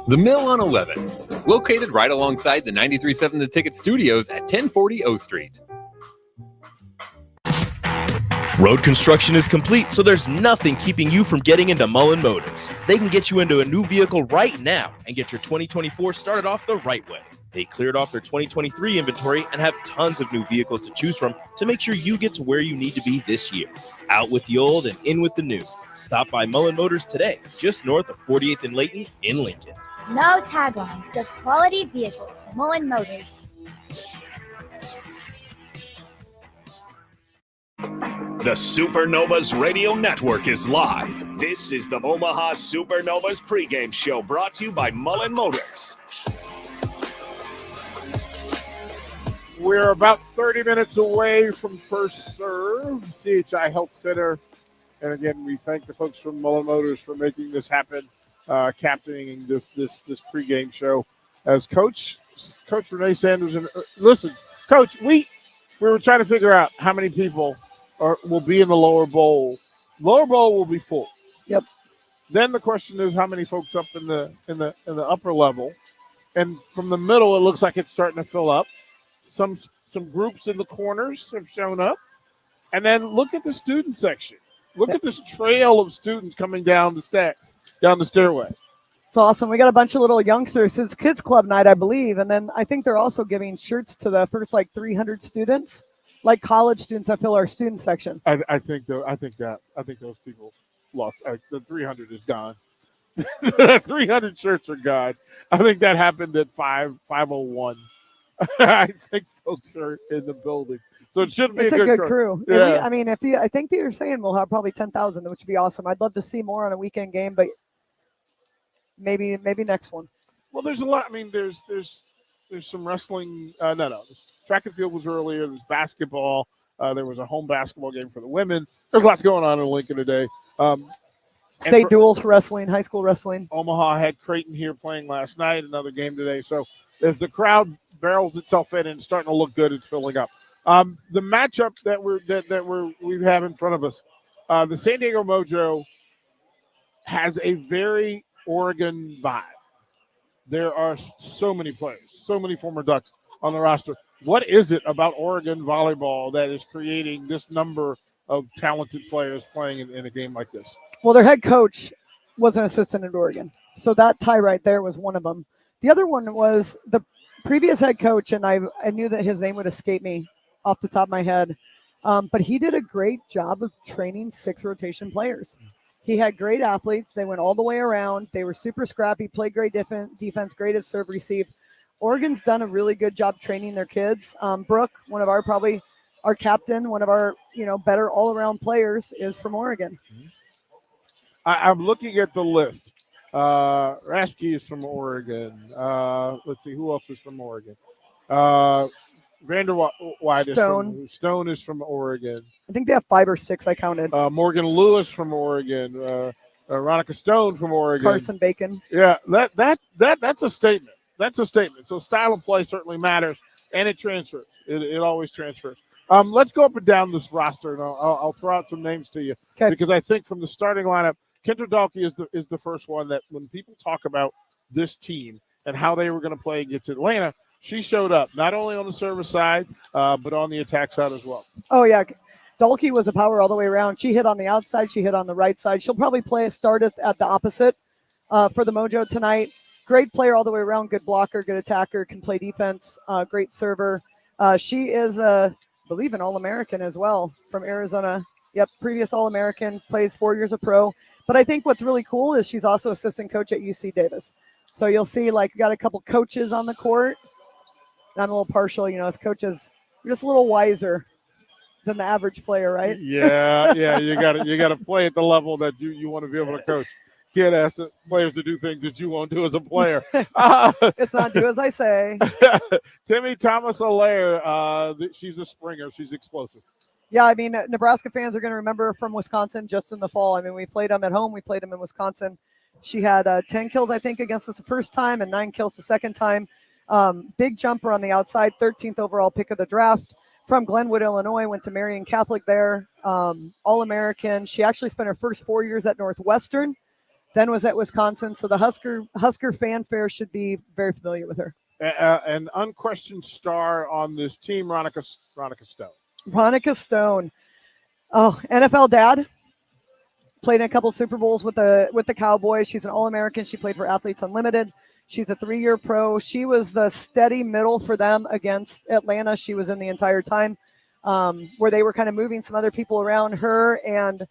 The Mill on 11, located right alongside the 93.7 The Ticket Studios at 1040 O Street. Road construction is complete, so there's nothing keeping you from getting into Mullen Motors. They can get you into a new vehicle right now and get your 2024 started off the right way. They cleared off their 2023 inventory and have tons of new vehicles to choose from to make sure you get to where you need to be this year. Out with the old and in with the new. Stop by Mullen Motors today, just north of 48th and Layton in Lincoln. No tagline, just quality vehicles. Mullen Motors. The Supernovas Radio Network is live. This is the Omaha Supernovas pregame show brought to you by Mullen Motors. We're about 30 minutes away from first serve, CHI Health Center. And again, we thank the folks from Mullen Motors for making this happen, captaining this pregame show. As Coach Renee Sanders, and listen, Coach, we were trying to figure out how many people will be in the lower bowl. Lower bowl will be full. Yep. Then the question is how many folks up in the upper level, and from the middle it looks like it's starting to fill up. Some groups in the corners have shown up, and then look at the student section. Look at this trail of students coming down the stairway. It's awesome. We got a bunch of little youngsters. It's Kids Club night, I believe, and then I think they're also giving shirts to the first 300 students, like college students that fill our student section. I think those people lost. The 300 is gone. The 300 shirts are gone. I think that happened at 5:01. I think folks are in the building, so it should be It's a good crew. Yeah. I think they're saying we'll have probably 10,000, which would be awesome. I'd love to see more on a weekend game, but maybe next one. Well, there's a lot. I mean, there's some wrestling. No. Track and field was earlier. There's basketball. There was a home basketball game for the women. There's lots going on in Lincoln today. State duels for wrestling, high school wrestling. Omaha had Creighton here playing last night. Another game today. So as the crowd barrels itself in and it's starting to look good, it's filling up. The matchup that we have in front of us, the San Diego Mojo has a very Oregon vibe. There are so many players, so many former Ducks on the roster. What is it about Oregon volleyball that is creating this number of talented players playing in a game like this? Well, their head coach was an assistant at Oregon, so that tie right there was one of them. The other one was the previous head coach, and I knew that his name would escape me off the top of my head, but he did a great job of training 6 rotation players. He had great athletes. They went all the way around. They were super scrappy, played great defense, great at serve receive. Oregon's done a really good job training their kids. Brooke, one of our captain, one of our better all-around players, is from Oregon. I'm looking at the list. Rasky is from Oregon. Let's see, who else is from Oregon? Vanderwide Stone is from Oregon. I think they have 5 or 6. I counted. Morgan Lewis from Oregon. Veronica Stone from Oregon. Carson Bacon. Yeah, that's a statement. That's a statement. So style of play certainly matters, and it transfers. It always transfers. Let's go up and down this roster, and I'll throw out some names to you because I think from the starting lineup, Kendra Dalkey is the first one that when people talk about this team and how they were going to play against Atlanta, she showed up not only on the service side but on the attack side as well. Oh yeah, Dalkey was a power all the way around. She hit on the outside, she hit on the right side. She'll probably start at the opposite for the Mojo tonight. Great player all the way around, good blocker, good attacker, can play defense, great server. She is, I believe, an All-American as well from Arizona. Yep, previous All-American, plays 4 years of pro. But I think what's really cool is she's also assistant coach at UC Davis. So you'll see, we got a couple coaches on the court. And I'm a little partial, as coaches, we're just a little wiser than the average player, right? Yeah, you got to play at the level that you want to be able to coach. Can't ask the players to do things that you won't do as a player. It's not do as I say. Timmy Thomas-Allaire, she's a springer. She's explosive. Yeah, I mean, Nebraska fans are going to remember her from Wisconsin just in the fall. I mean, we played them at home. We played them in Wisconsin. She had 10 kills, I think, against us the first time and 9 kills the second time. Big jumper on the outside, 13th overall pick of the draft. From Glenwood, Illinois, went to Marian Catholic there. All-American. She actually spent her first 4 years at Northwestern, then was at Wisconsin. So the Husker fanfare should be very familiar with her. An unquestioned star on this team, Ronica Stone. Ronica Stone. Oh, NFL dad. Played in a couple Super Bowls with the Cowboys. She's an All-American. She played for Athletes Unlimited. She's a 3-year pro. She was the steady middle for them against Atlanta. She was in the entire time where they were kind of moving some other people around. Her and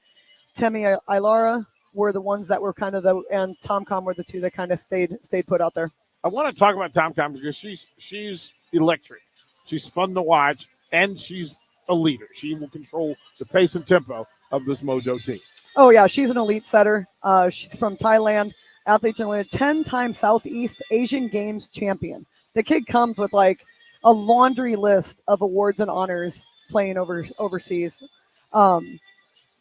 Temi Ilara were the ones that were kind of and Tomcom were the two that kind of stayed put out there. I want to talk about Tomcom because she's electric. She's fun to watch, and she's a leader. She will control the pace and tempo of this Mojo team. Oh, yeah, she's an elite setter. She's from Thailand, Athletes Unlimited, 10-time Southeast Asian Games champion. The kid comes with a laundry list of awards and honors playing overseas.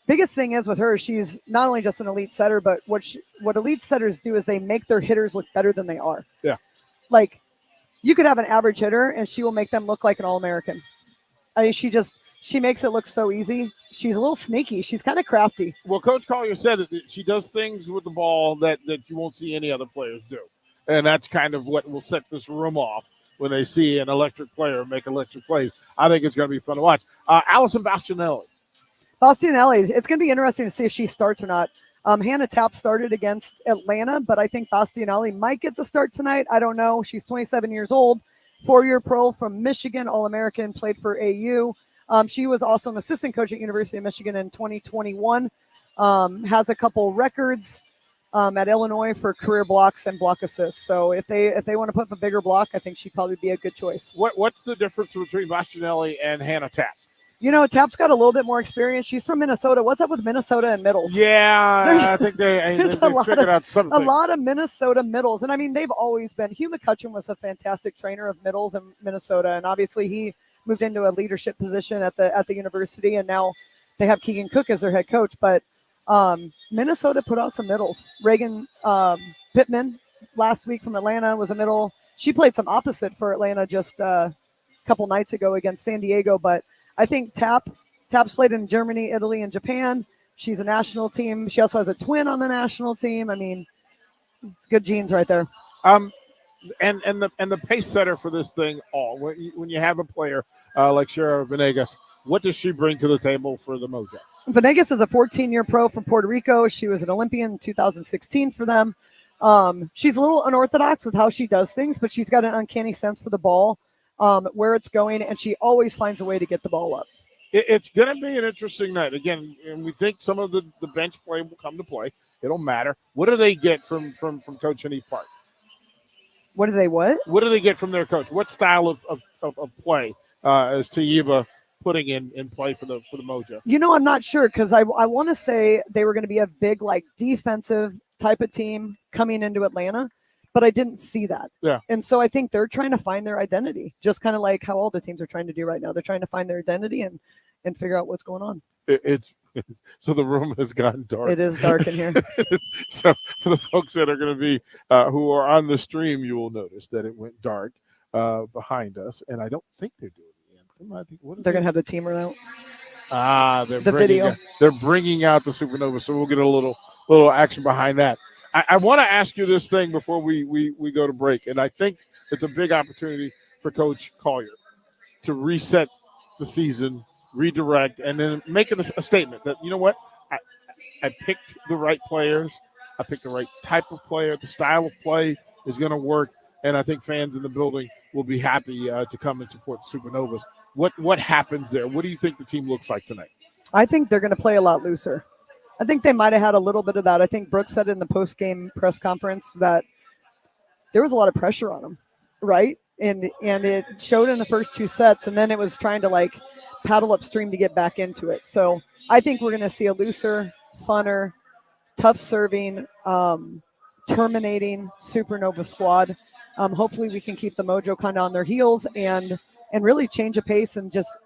Biggest thing is with her, she's not only just an elite setter, but what elite setters do is they make their hitters look better than they are. Yeah. You could have an average hitter, and she will make them look like an All-American. She makes it look so easy. She's a little sneaky. She's kind of crafty. Well, Coach Collier said that she does things with the ball that you won't see any other players do. And that's kind of what will set this room off when they see an electric player make electric plays. I think it's going to be fun to watch. Allison Bastianelli. It's going to be interesting to see if she starts or not. Hannah Tapp started against Atlanta, but I think Bastianelli might get the start tonight. I don't know. She's 27 years old, 4-year pro from Michigan, All-American, played for AU. She was also an assistant coach at University of Michigan in 2021. Has a couple records at Illinois for career blocks and block assists. So if they want to put up a bigger block, I think she'd probably be a good choice. What's the difference between Bastianelli and Hannah Tapp? Tapp's got a little bit more experience. She's from Minnesota. What's up with Minnesota and middles? Yeah, I think they figured out something. A lot of Minnesota middles. And, I mean, they've always been. Hugh McCutcheon was a fantastic trainer of middles in Minnesota, and obviously he moved into a leadership position at the university, and now they have Keegan Cook as their head coach. But Minnesota put out some middles. Reagan Pittman last week from Atlanta was a middle. She played some opposite for Atlanta just a couple nights ago against San Diego, but I think Tapp's played in Germany, Italy, and Japan. She's a national team. She also has a twin on the national team. I mean, it's good genes right there. And the pace setter for this thing when you have a player like Shara Venegas, what does she bring to the table for the Mojo? Venegas is a 14-year pro from Puerto Rico. She was an Olympian in 2016 for them. She's a little unorthodox with how she does things, but she's got an uncanny sense for the ball, where it's going, and she always finds a way to get the ball up. It's going to be an interesting night. Again, and we think some of the bench play will come to play. It'll matter. What do they get from Coach Hanif Park? What do they what? What do they get from their coach? What style of play is Tayyiba putting in play for the Mojo? I'm not sure, because I want to say they were going to be a big defensive type of team coming into Atlanta, but I didn't see that. Yeah. And so I think they're trying to find their identity, just kind of like how all the teams are trying to do right now. They're trying to find their identity and figure out what's going on. So the room has gotten dark. It is dark in here. So for the folks that are going to be who are on the stream, you will notice that it went dark behind us, and I don't think they're doing the anthem. I think they're going to have the teamer out. They're bringing out the Supernovas, so we'll get a little action behind that. I want to ask you this thing before we go to break, and I think it's a big opportunity for Coach Collier to reset the season, redirect, and then make a statement that, you know what, I picked the right players, I picked the right type of player, the style of play is going to work, and I think fans in the building will be happy to come and support the Supernovas. What happens there? What do you think the team looks like tonight? I think they're going to play a lot looser. I think they might have had a little bit of that. I think Brooks said in the post-game press conference that there was a lot of pressure on them, right? And it showed in the first two sets, and then it was trying to paddle upstream to get back into it. So I think we're going to see a looser, funner, tough serving, terminating Supernova squad. Hopefully we can keep the Mojo kind of on their heels and really change a pace and just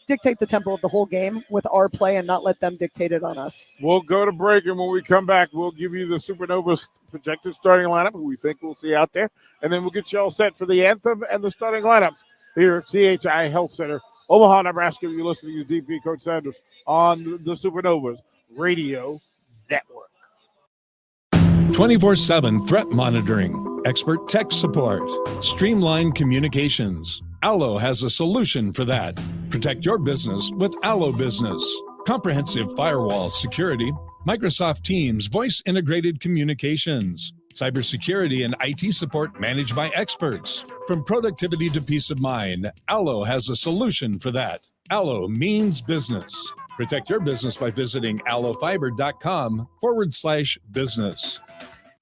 dictate the tempo of the whole game with our play and not let them dictate it on us. We'll go to break, and when we come back, we'll give you the Supernovas projected starting lineup, who we think we'll see out there, and then we'll get you all set for the anthem and the starting lineups here at CHI Health Center, Omaha, Nebraska. You're listening to DP Coach Sanders on the Supernovas Radio Network. 24/7 threat monitoring, expert tech support, streamlined communications. Allo has a solution for that. Protect your business with Allo Business. Comprehensive firewall security, Microsoft Teams voice-integrated communications, cybersecurity and IT support managed by experts. From productivity to peace of mind, Allo has a solution for that. Allo means business. Protect your business by visiting allofiber.com/business.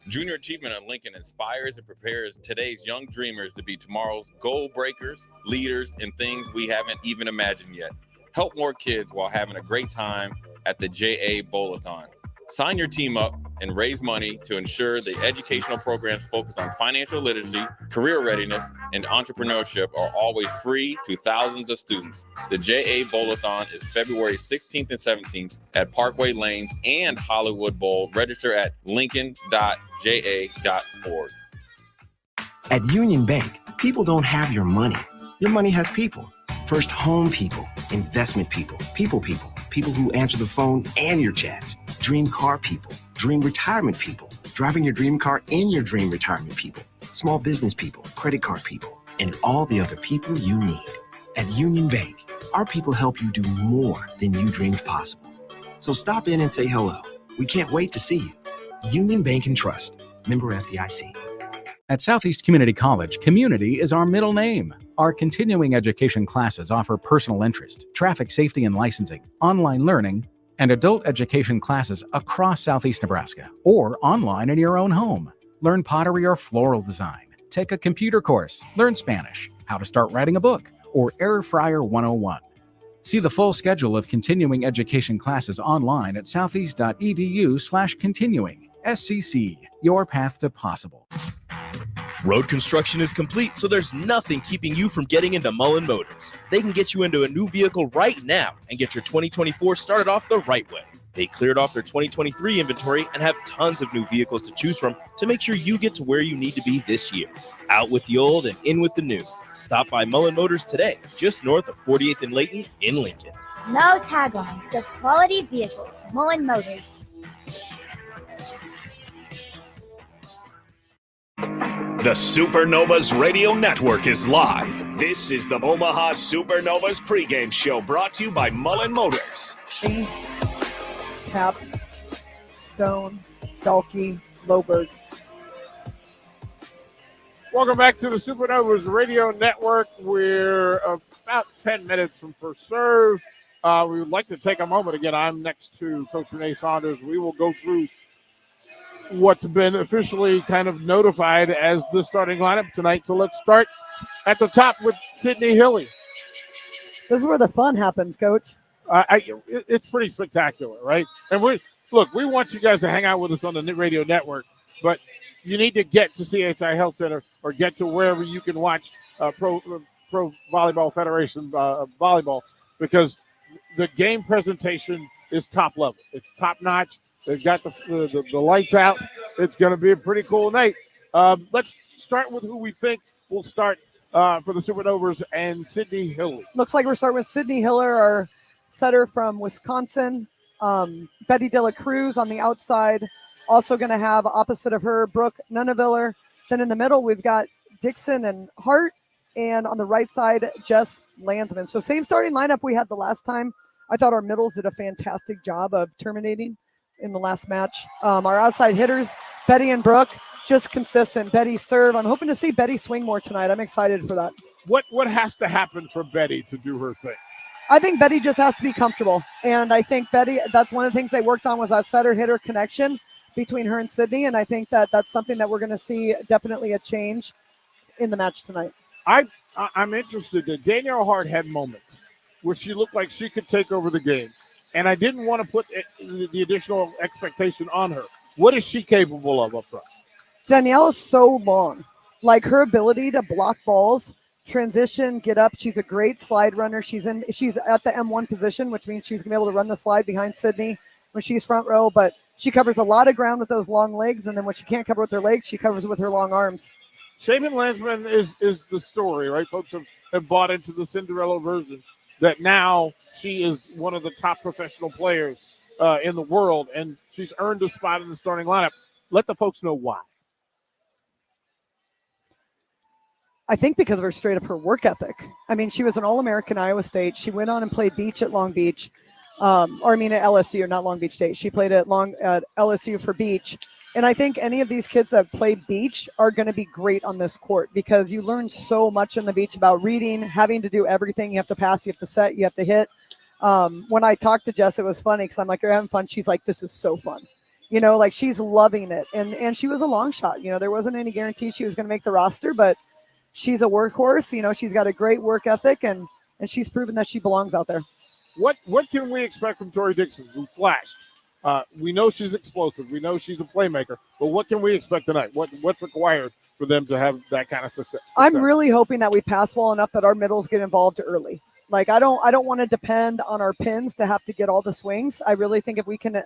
Junior Achievement at Lincoln inspires and prepares today's young dreamers to be tomorrow's goal breakers, leaders, and things we haven't even imagined yet. Help more kids while having a great time at the JA Bowl-a-thon. Sign your team up and raise money to ensure the educational programs focused on financial literacy, career readiness, and entrepreneurship are always free to thousands of students. The JA Bowl-a-thon is February 16th and 17th at Parkway Lanes and Hollywood Bowl. Register at lincoln.ja.org. At Union Bank, people don't have your money. Your money has people. First home people, investment people, people who answer the phone and your chats. Dream car people, dream retirement people, driving your dream car in your dream retirement people. Small business people, credit card people, and all the other people you need. At Union Bank, our people help you do more than you dreamed possible. So stop in and say hello. We can't wait to see you. Union Bank and Trust. Member FDIC. At Southeast Community College, community is our middle name. Our continuing education classes offer personal interest, traffic safety and licensing, online learning, and adult education classes across Southeast Nebraska or online in your own home. Learn pottery or floral design. Take a computer course. Learn Spanish, how to start writing a book, or Air Fryer 101. See the full schedule of continuing education classes online at southeast.edu/continuing. SCC, your path to possible. Road construction is complete, so there's nothing keeping you from getting into Mullen Motors. They can get you into a new vehicle right now and get your 2024 started off the right way. They cleared off their 2023 inventory and have tons of new vehicles to choose from to make sure you get to where you need to be this year. Out with the old and in with the new. Stop by Mullen Motors today, just north of 48th and Layton in Lincoln. No tagline, just quality vehicles. Mullen Motors. The Supernovas Radio Network is live. This is the Omaha Supernovas pregame show brought to you by Mullen Motors. Tap, Stone, Dalkey, Loberg. Welcome back to the Supernovas Radio Network. We're about 10 minutes from first serve. We would like to take a moment. Again, I'm next to Coach Renee Saunders. We will go through what's been officially kind of notified as the starting lineup tonight. So let's start at the top with Sydney Hilly. This is where the fun happens, Coach. It's pretty spectacular, right? And we want you guys to hang out with us on the radio network, but you need to get to CHI Health Center or get to wherever you can watch Pro Volleyball Federation volleyball, because the game presentation is top level. It's top notch. They've got the lights out. It's going to be a pretty cool night. Let's start with who we think will start for the Supernovas and Sydney Hilly. Looks like we're starting with Sydney Hiller, our setter from Wisconsin. Betty De La Cruz on the outside. Also going to have opposite of her, Brooke Nuneviller. Then in the middle, we've got Dixon and Hart. And on the right side, Jess Landsman. So same starting lineup we had the last time. I thought our middles did a fantastic job of terminating in the last match. Our outside hitters, Betty and Brooke, just consistent. Betty serve. I'm hoping to see Betty swing more tonight. I'm excited for that. What has to happen for Betty to do her thing? I think Betty just has to be comfortable. And I think Betty, that's one of the things they worked on was that setter-hitter connection between her and Sydney. And I think that's something that we're going to see definitely a change in the match tonight. I'm interested that Danielle Hart had moments where she looked like she could take over the game. And I didn't want to put the additional expectation on her. What is she capable of up front? Danielle is so long. Like her ability to block balls, transition, get up. She's a great slide runner. She's at the M1 position, which means she's going to be able to run the slide behind Sydney when she's front row. But she covers a lot of ground with those long legs. And then when she can't cover with her legs, she covers with her long arms. Shaman Landsman is the story, right? Folks have bought into the Cinderella version that now she is one of the top professional players in the world, and she's earned a spot in the starting lineup. Let the folks know why. I think because of her work ethic. I mean, she was an All-American Iowa State. She went on and played beach at Long Beach. At LSU, not Long Beach State. She played at LSU for beach. And I think any of these kids that play beach are going to be great on this court because you learn so much in the beach about reading, having to do everything. You have to pass, you have to set, you have to hit. When I talked to Jess, it was funny because I'm like, you're having fun. She's like, this is so fun. You know, like she's loving it. And she was a long shot. You know, there wasn't any guarantee she was going to make the roster, but she's a workhorse. You know, she's got a great work ethic, and she's proven that she belongs out there. What can we expect from Tori Dixon, who flashed? We know she's explosive. We know she's a playmaker. But what can we expect tonight? What's required for them to have that kind of success? I'm really hoping that we pass well enough that our middles get involved early. Like I don't want to depend on our pins to have to get all the swings. I really think if we can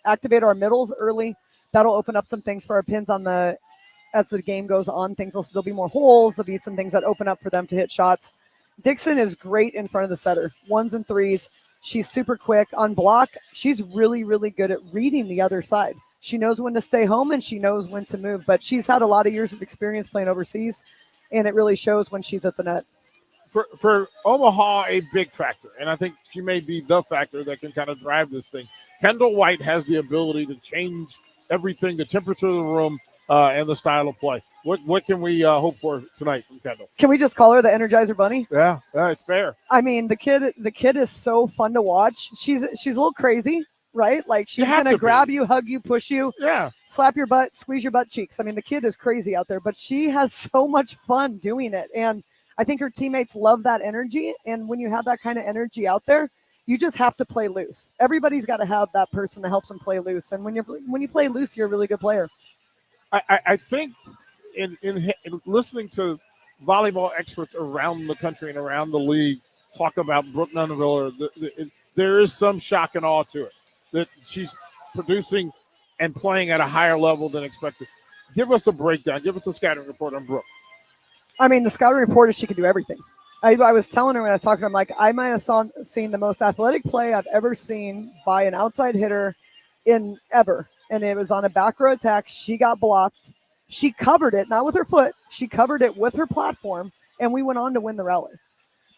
activate our middles early, that'll open up some things for our pins as the game goes on. Things will still be more holes. There'll be some things that open up for them to hit shots. Dixon is great in front of the setter, 1s and 3s. She's super quick on block. She's really, really good at reading the other side. She knows when to stay home and she knows when to move, but she's had a lot of years of experience playing overseas, and it really shows when she's at the net. For Omaha, a big factor, and I think she may be the factor that can kind of drive this thing. Kendall White has the ability to change everything, the temperature of the room, and the style of play. What can we hope for tonight from Kendall? Can we just call her the Energizer Bunny? Yeah, it's fair. I mean, the kid is so fun to watch. She's a little crazy, right? Like she's gonna grab you, hug you, push you, slap your butt, squeeze your butt cheeks. I mean, the kid is crazy out there, but she has so much fun doing it, and I think her teammates love that energy. And when you have that kind of energy out there, you just have to play loose. Everybody's got to have that person that helps them play loose, and when you play loose, you're a really good player. I think in listening to volleyball experts around the country and around the league talk about Brooke Nunaviller, there is some shock and awe to it that she's producing and playing at a higher level than expected. Give us a breakdown. Give us a scouting report on Brooke. I mean, the scouting report is she can do everything. I was telling her when I was talking to her, I'm like, I might have seen the most athletic play I've ever seen by an outside hitter in ever. And it was on a back row attack. She got blocked. She covered it, not with her foot. She covered it with her platform, and we went on to win the rally.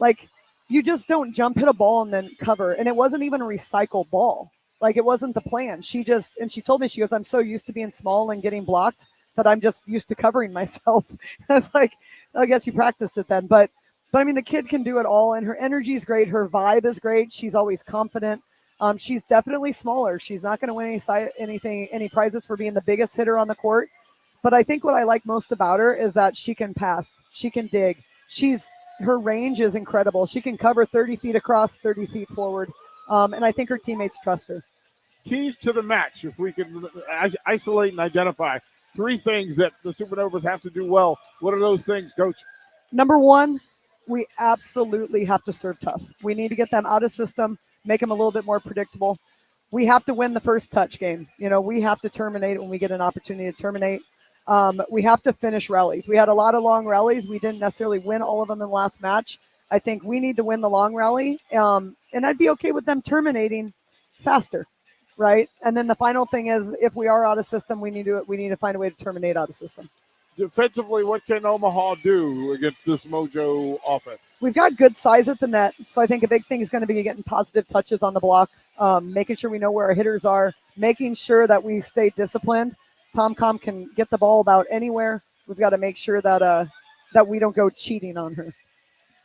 Like, you just don't jump, hit a ball, and then cover. And it wasn't even a recycled ball. Like, it wasn't the plan. She told me, she goes, I'm so used to being small and getting blocked that I'm just used to covering myself. I was like, I guess you practiced it then. But I mean, the kid can do it all, and her energy is great. Her vibe is great. She's always confident. She's definitely smaller. She's not going to win any prizes for being the biggest hitter on the court. But I think what I like most about her is that she can pass. She can dig. Her range is incredible. She can cover 30 feet across, 30 feet forward. And I think her teammates trust her. Keys to the match, if we can isolate and identify 3 things that the Supernovas have to do well. What are those things, Coach? Number 1, we absolutely have to serve tough. We need to get them out of system, make them a little bit more predictable. We have to win the first touch game. We have to terminate when we get an opportunity to terminate. We have to finish rallies. We had a lot of long rallies. We didn't necessarily win all of them in the last match. I think we need to win the long rally. And I'd be okay with them terminating faster, right? And then the final thing is, if we are out of system, we need to find a way to terminate out of system. Defensively, what can Omaha do against this Mojo offense? We've got good size at the net, so I think a big thing is going to be getting positive touches on the block, making sure we know where our hitters are, making sure that we stay disciplined. Tom can get the ball about anywhere. We've got to make sure that we don't go cheating on her.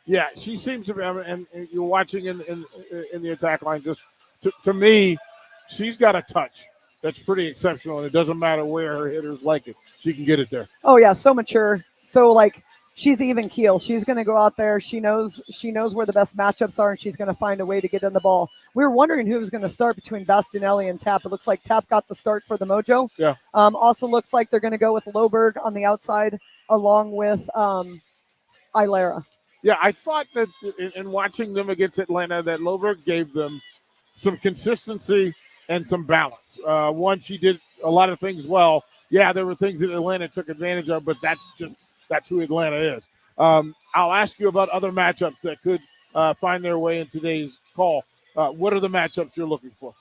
Yeah, she seems to be, and you're watching in the attack line, just to me, she's got a touch that's pretty exceptional, and it doesn't matter where her hitters like it. She can get it there. Oh, yeah, so mature. So, like, she's even keel. She's going to go out there. She knows where the best matchups are, and she's going to find a way to get in the ball. We were wondering who was going to start between Bastinelli and Tapp. It looks like Tapp got the start for the Mojo. Yeah. Also looks like they're going to go with Loberg on the outside along with Ilera. Yeah, I thought that in watching them against Atlanta that Loberg gave them some consistency and some balance. One, she did a lot of things well. Yeah, there were things that Atlanta took advantage of, but that's who Atlanta is. I'll ask you about other matchups that could find their way in today's call. What are the matchups you're looking for?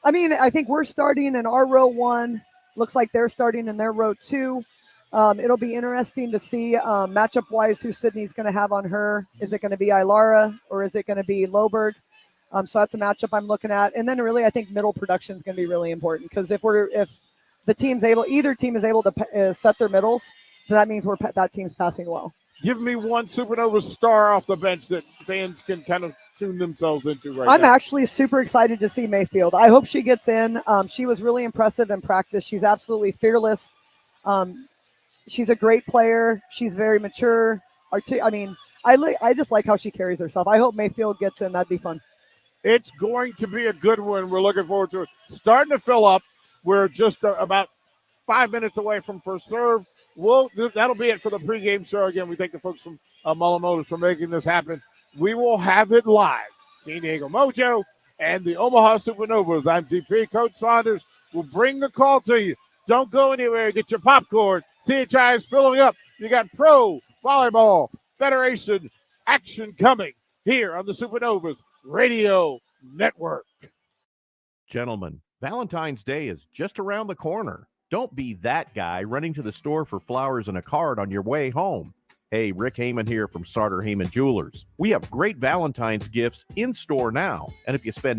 I mean, I think we're starting in our row 1. Looks like they're starting in their row 2. It'll be interesting to see matchup-wise who Sydney's going to have on her. Is it going to be Ilara or is it going to be Loberg? So that's a matchup I'm looking at. And then really I think middle production is going to be really important because if the team's either team is able to set their middles, so that means that team's passing well. Give me one Supernova star off the bench that fans can kind of tune themselves into right I'm now. actually super excited to see Mayfield. I hope she gets in. She was really impressive in practice. She's absolutely fearless. She's a great player. She's very mature. I just like how she carries herself. I hope Mayfield gets in. That'd be fun. It's going to be a good one. We're looking forward to it. Starting to fill up. We're just about 5 minutes away from first serve. That'll be it for the pregame show. Again, we thank the folks from Mullen Motors for making this happen. We will have it live. San Diego Mojo and the Omaha Supernovas. I'm DP. Coach Saunders will bring the call to you. Don't go anywhere. Get your popcorn. CHI is filling up. You got Pro Volleyball Federation action coming here on the Supernovas Radio Network. Gentlemen, Valentine's Day is just around the corner. Don't be that guy running to the store for flowers and a card on your way home. Hey, Rick Heyman here from Sartor Heyman Jewelers. We have great Valentine's gifts in store now, and if you spend